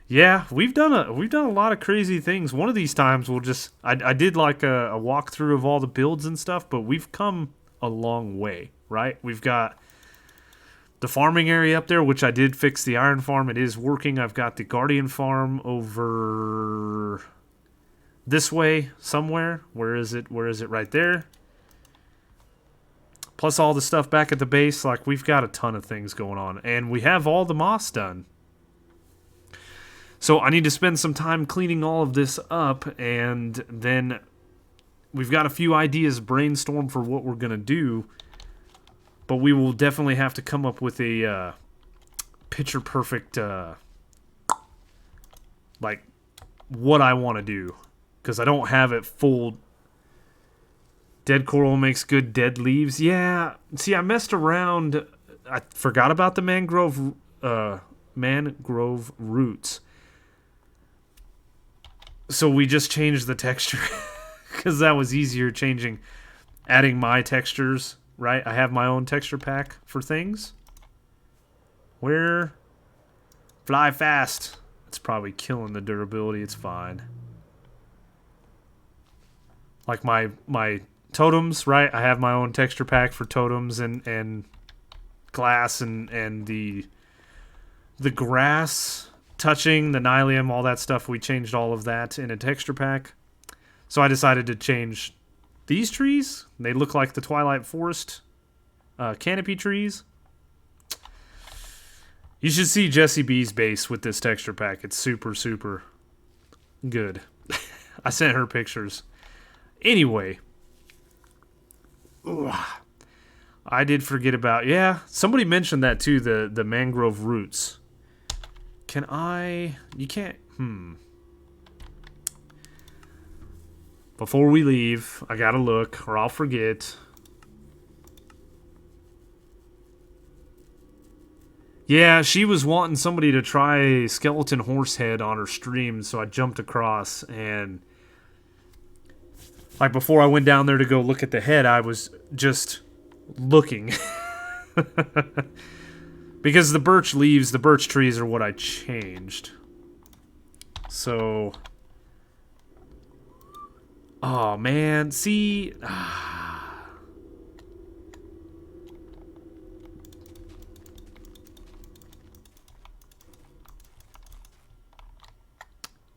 Yeah, we've done a lot of crazy things. One of these times we'll just I did like a walkthrough of all the builds and stuff, but we've come a long way, right? We've got the farming area up there, which I did fix the iron farm. It is working. I've got the guardian farm over this way somewhere. Where is it? Where is it? Right there. Plus all the stuff back at the base. Like, we've got a ton of things going on. And we have all the moss done. So I need to spend some time cleaning all of this up, and then we've got a few ideas brainstorm for what we're going to do, but we will definitely have to come up with a picture-perfect, like, what I want to do, because I don't have it full. Dead coral makes good dead leaves. Yeah, see, I messed around. I forgot about the mangrove roots. So we just changed the texture because that was easier adding my textures, right? I have my own texture pack for things. Where? Fly fast. It's probably killing the durability. It's fine. Like my totems, right? I have my own texture pack for totems and glass and the grass touching, the nylium, all that stuff. We changed all of that in a texture pack. So I decided to change these trees. They look like the Twilight Forest canopy trees. You should see Jessie B's base with this texture pack. It's super, super good. I sent her pictures. Anyway. Ugh. I did forget about... Yeah, somebody mentioned that too, the mangrove roots. Can I... You can't... Before we leave, I gotta look, or I'll forget. Yeah, she was wanting somebody to try skeleton horse head on her stream, so I jumped across, and... Like, before I went down there to go look at the head, I was just looking. Because the birch leaves, the birch trees are what I changed. So... Oh, man. See...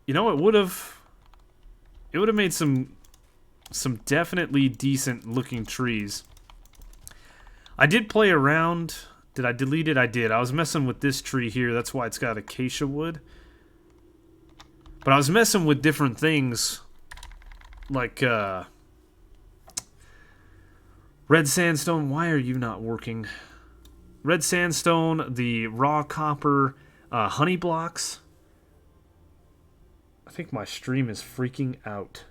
You know, it would have made some definitely decent looking trees. I did play around. Did I delete it? I did. I was messing with this tree here. That's why it's got acacia wood. But I was messing with different things. Like, red sandstone. Why are you not working? Red sandstone, the raw copper, honey blocks. I think my stream is freaking out.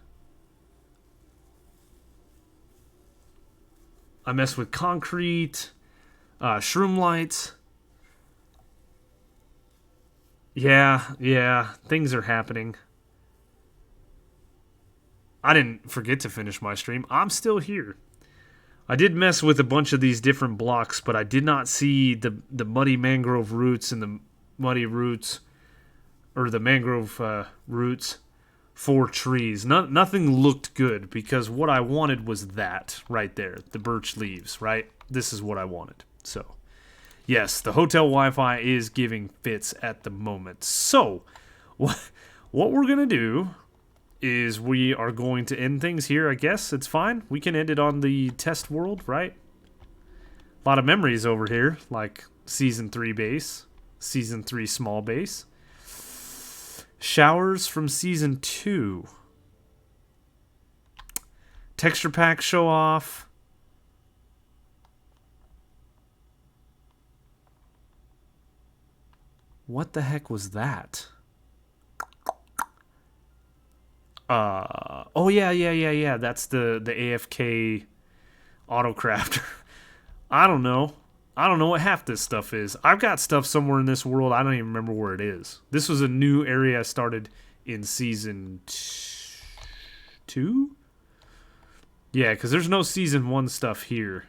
I mess with concrete, shroom lights. Yeah, things are happening. I didn't forget to finish my stream. I'm still here. I did mess with a bunch of these different blocks, but I did not see the muddy mangrove roots and the muddy roots, or the mangrove roots for trees. Nothing looked good because what I wanted was that right there, the birch leaves, right? This is what I wanted. So, yes, the hotel Wi-Fi is giving fits at the moment. So, what we're going to do is we are going to end things here, I guess. It's fine. We can end it on the test world, right? A lot of memories over here, like Season 3 base, Season 3 small base. Showers from Season 2. Texture pack show off. What the heck was that? Oh yeah. That's the AFK autocrafter. I don't know. I don't know what half this stuff is. I've got stuff somewhere in this world. I don't even remember where it is. This was a new area I started in season 2? Yeah, because there's no season 1 stuff here.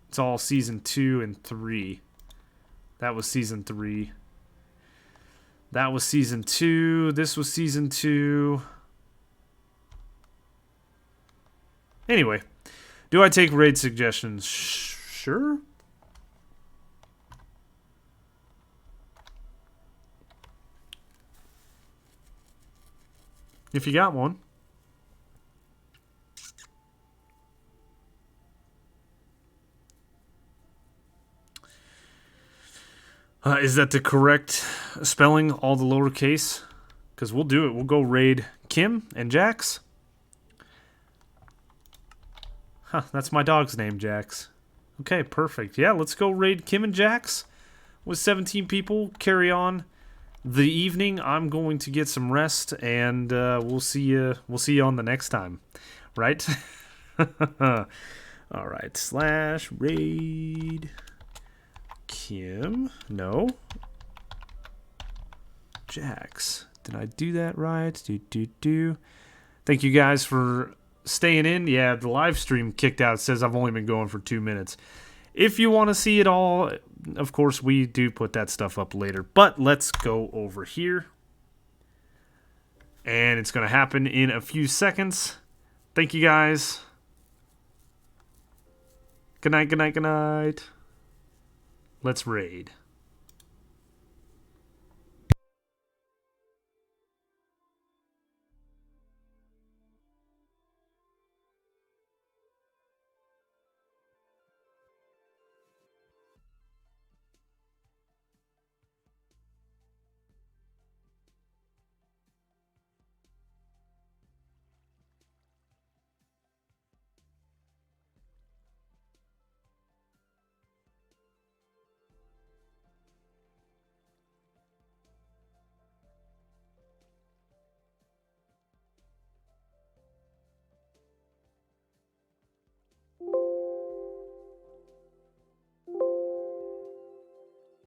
It's all season 2 and 3. That was season 3. That was season 2. This was season 2. Anyway, do I take raid suggestions? Sure. If you got one. Is that the correct spelling, all the lowercase? Because we'll do it. We'll go raid Kim and Jax. Huh, that's my dog's name, Jax. Okay, perfect. Yeah, let's go raid Kim and Jax with 17 people. Carry on the evening. I'm going to get some rest, and we'll see you. We'll see you on the next time, right? All right. /raid Kim. No. Jax. Did I do that right? Thank you guys for staying in. Yeah, the live stream kicked out. It says I've only been going for 2 minutes. If you want to see it all, of course, we do put that stuff up later. But let's go over here. And it's going to happen in a few seconds. Thank you guys. Good night, good night, good night. Let's raid.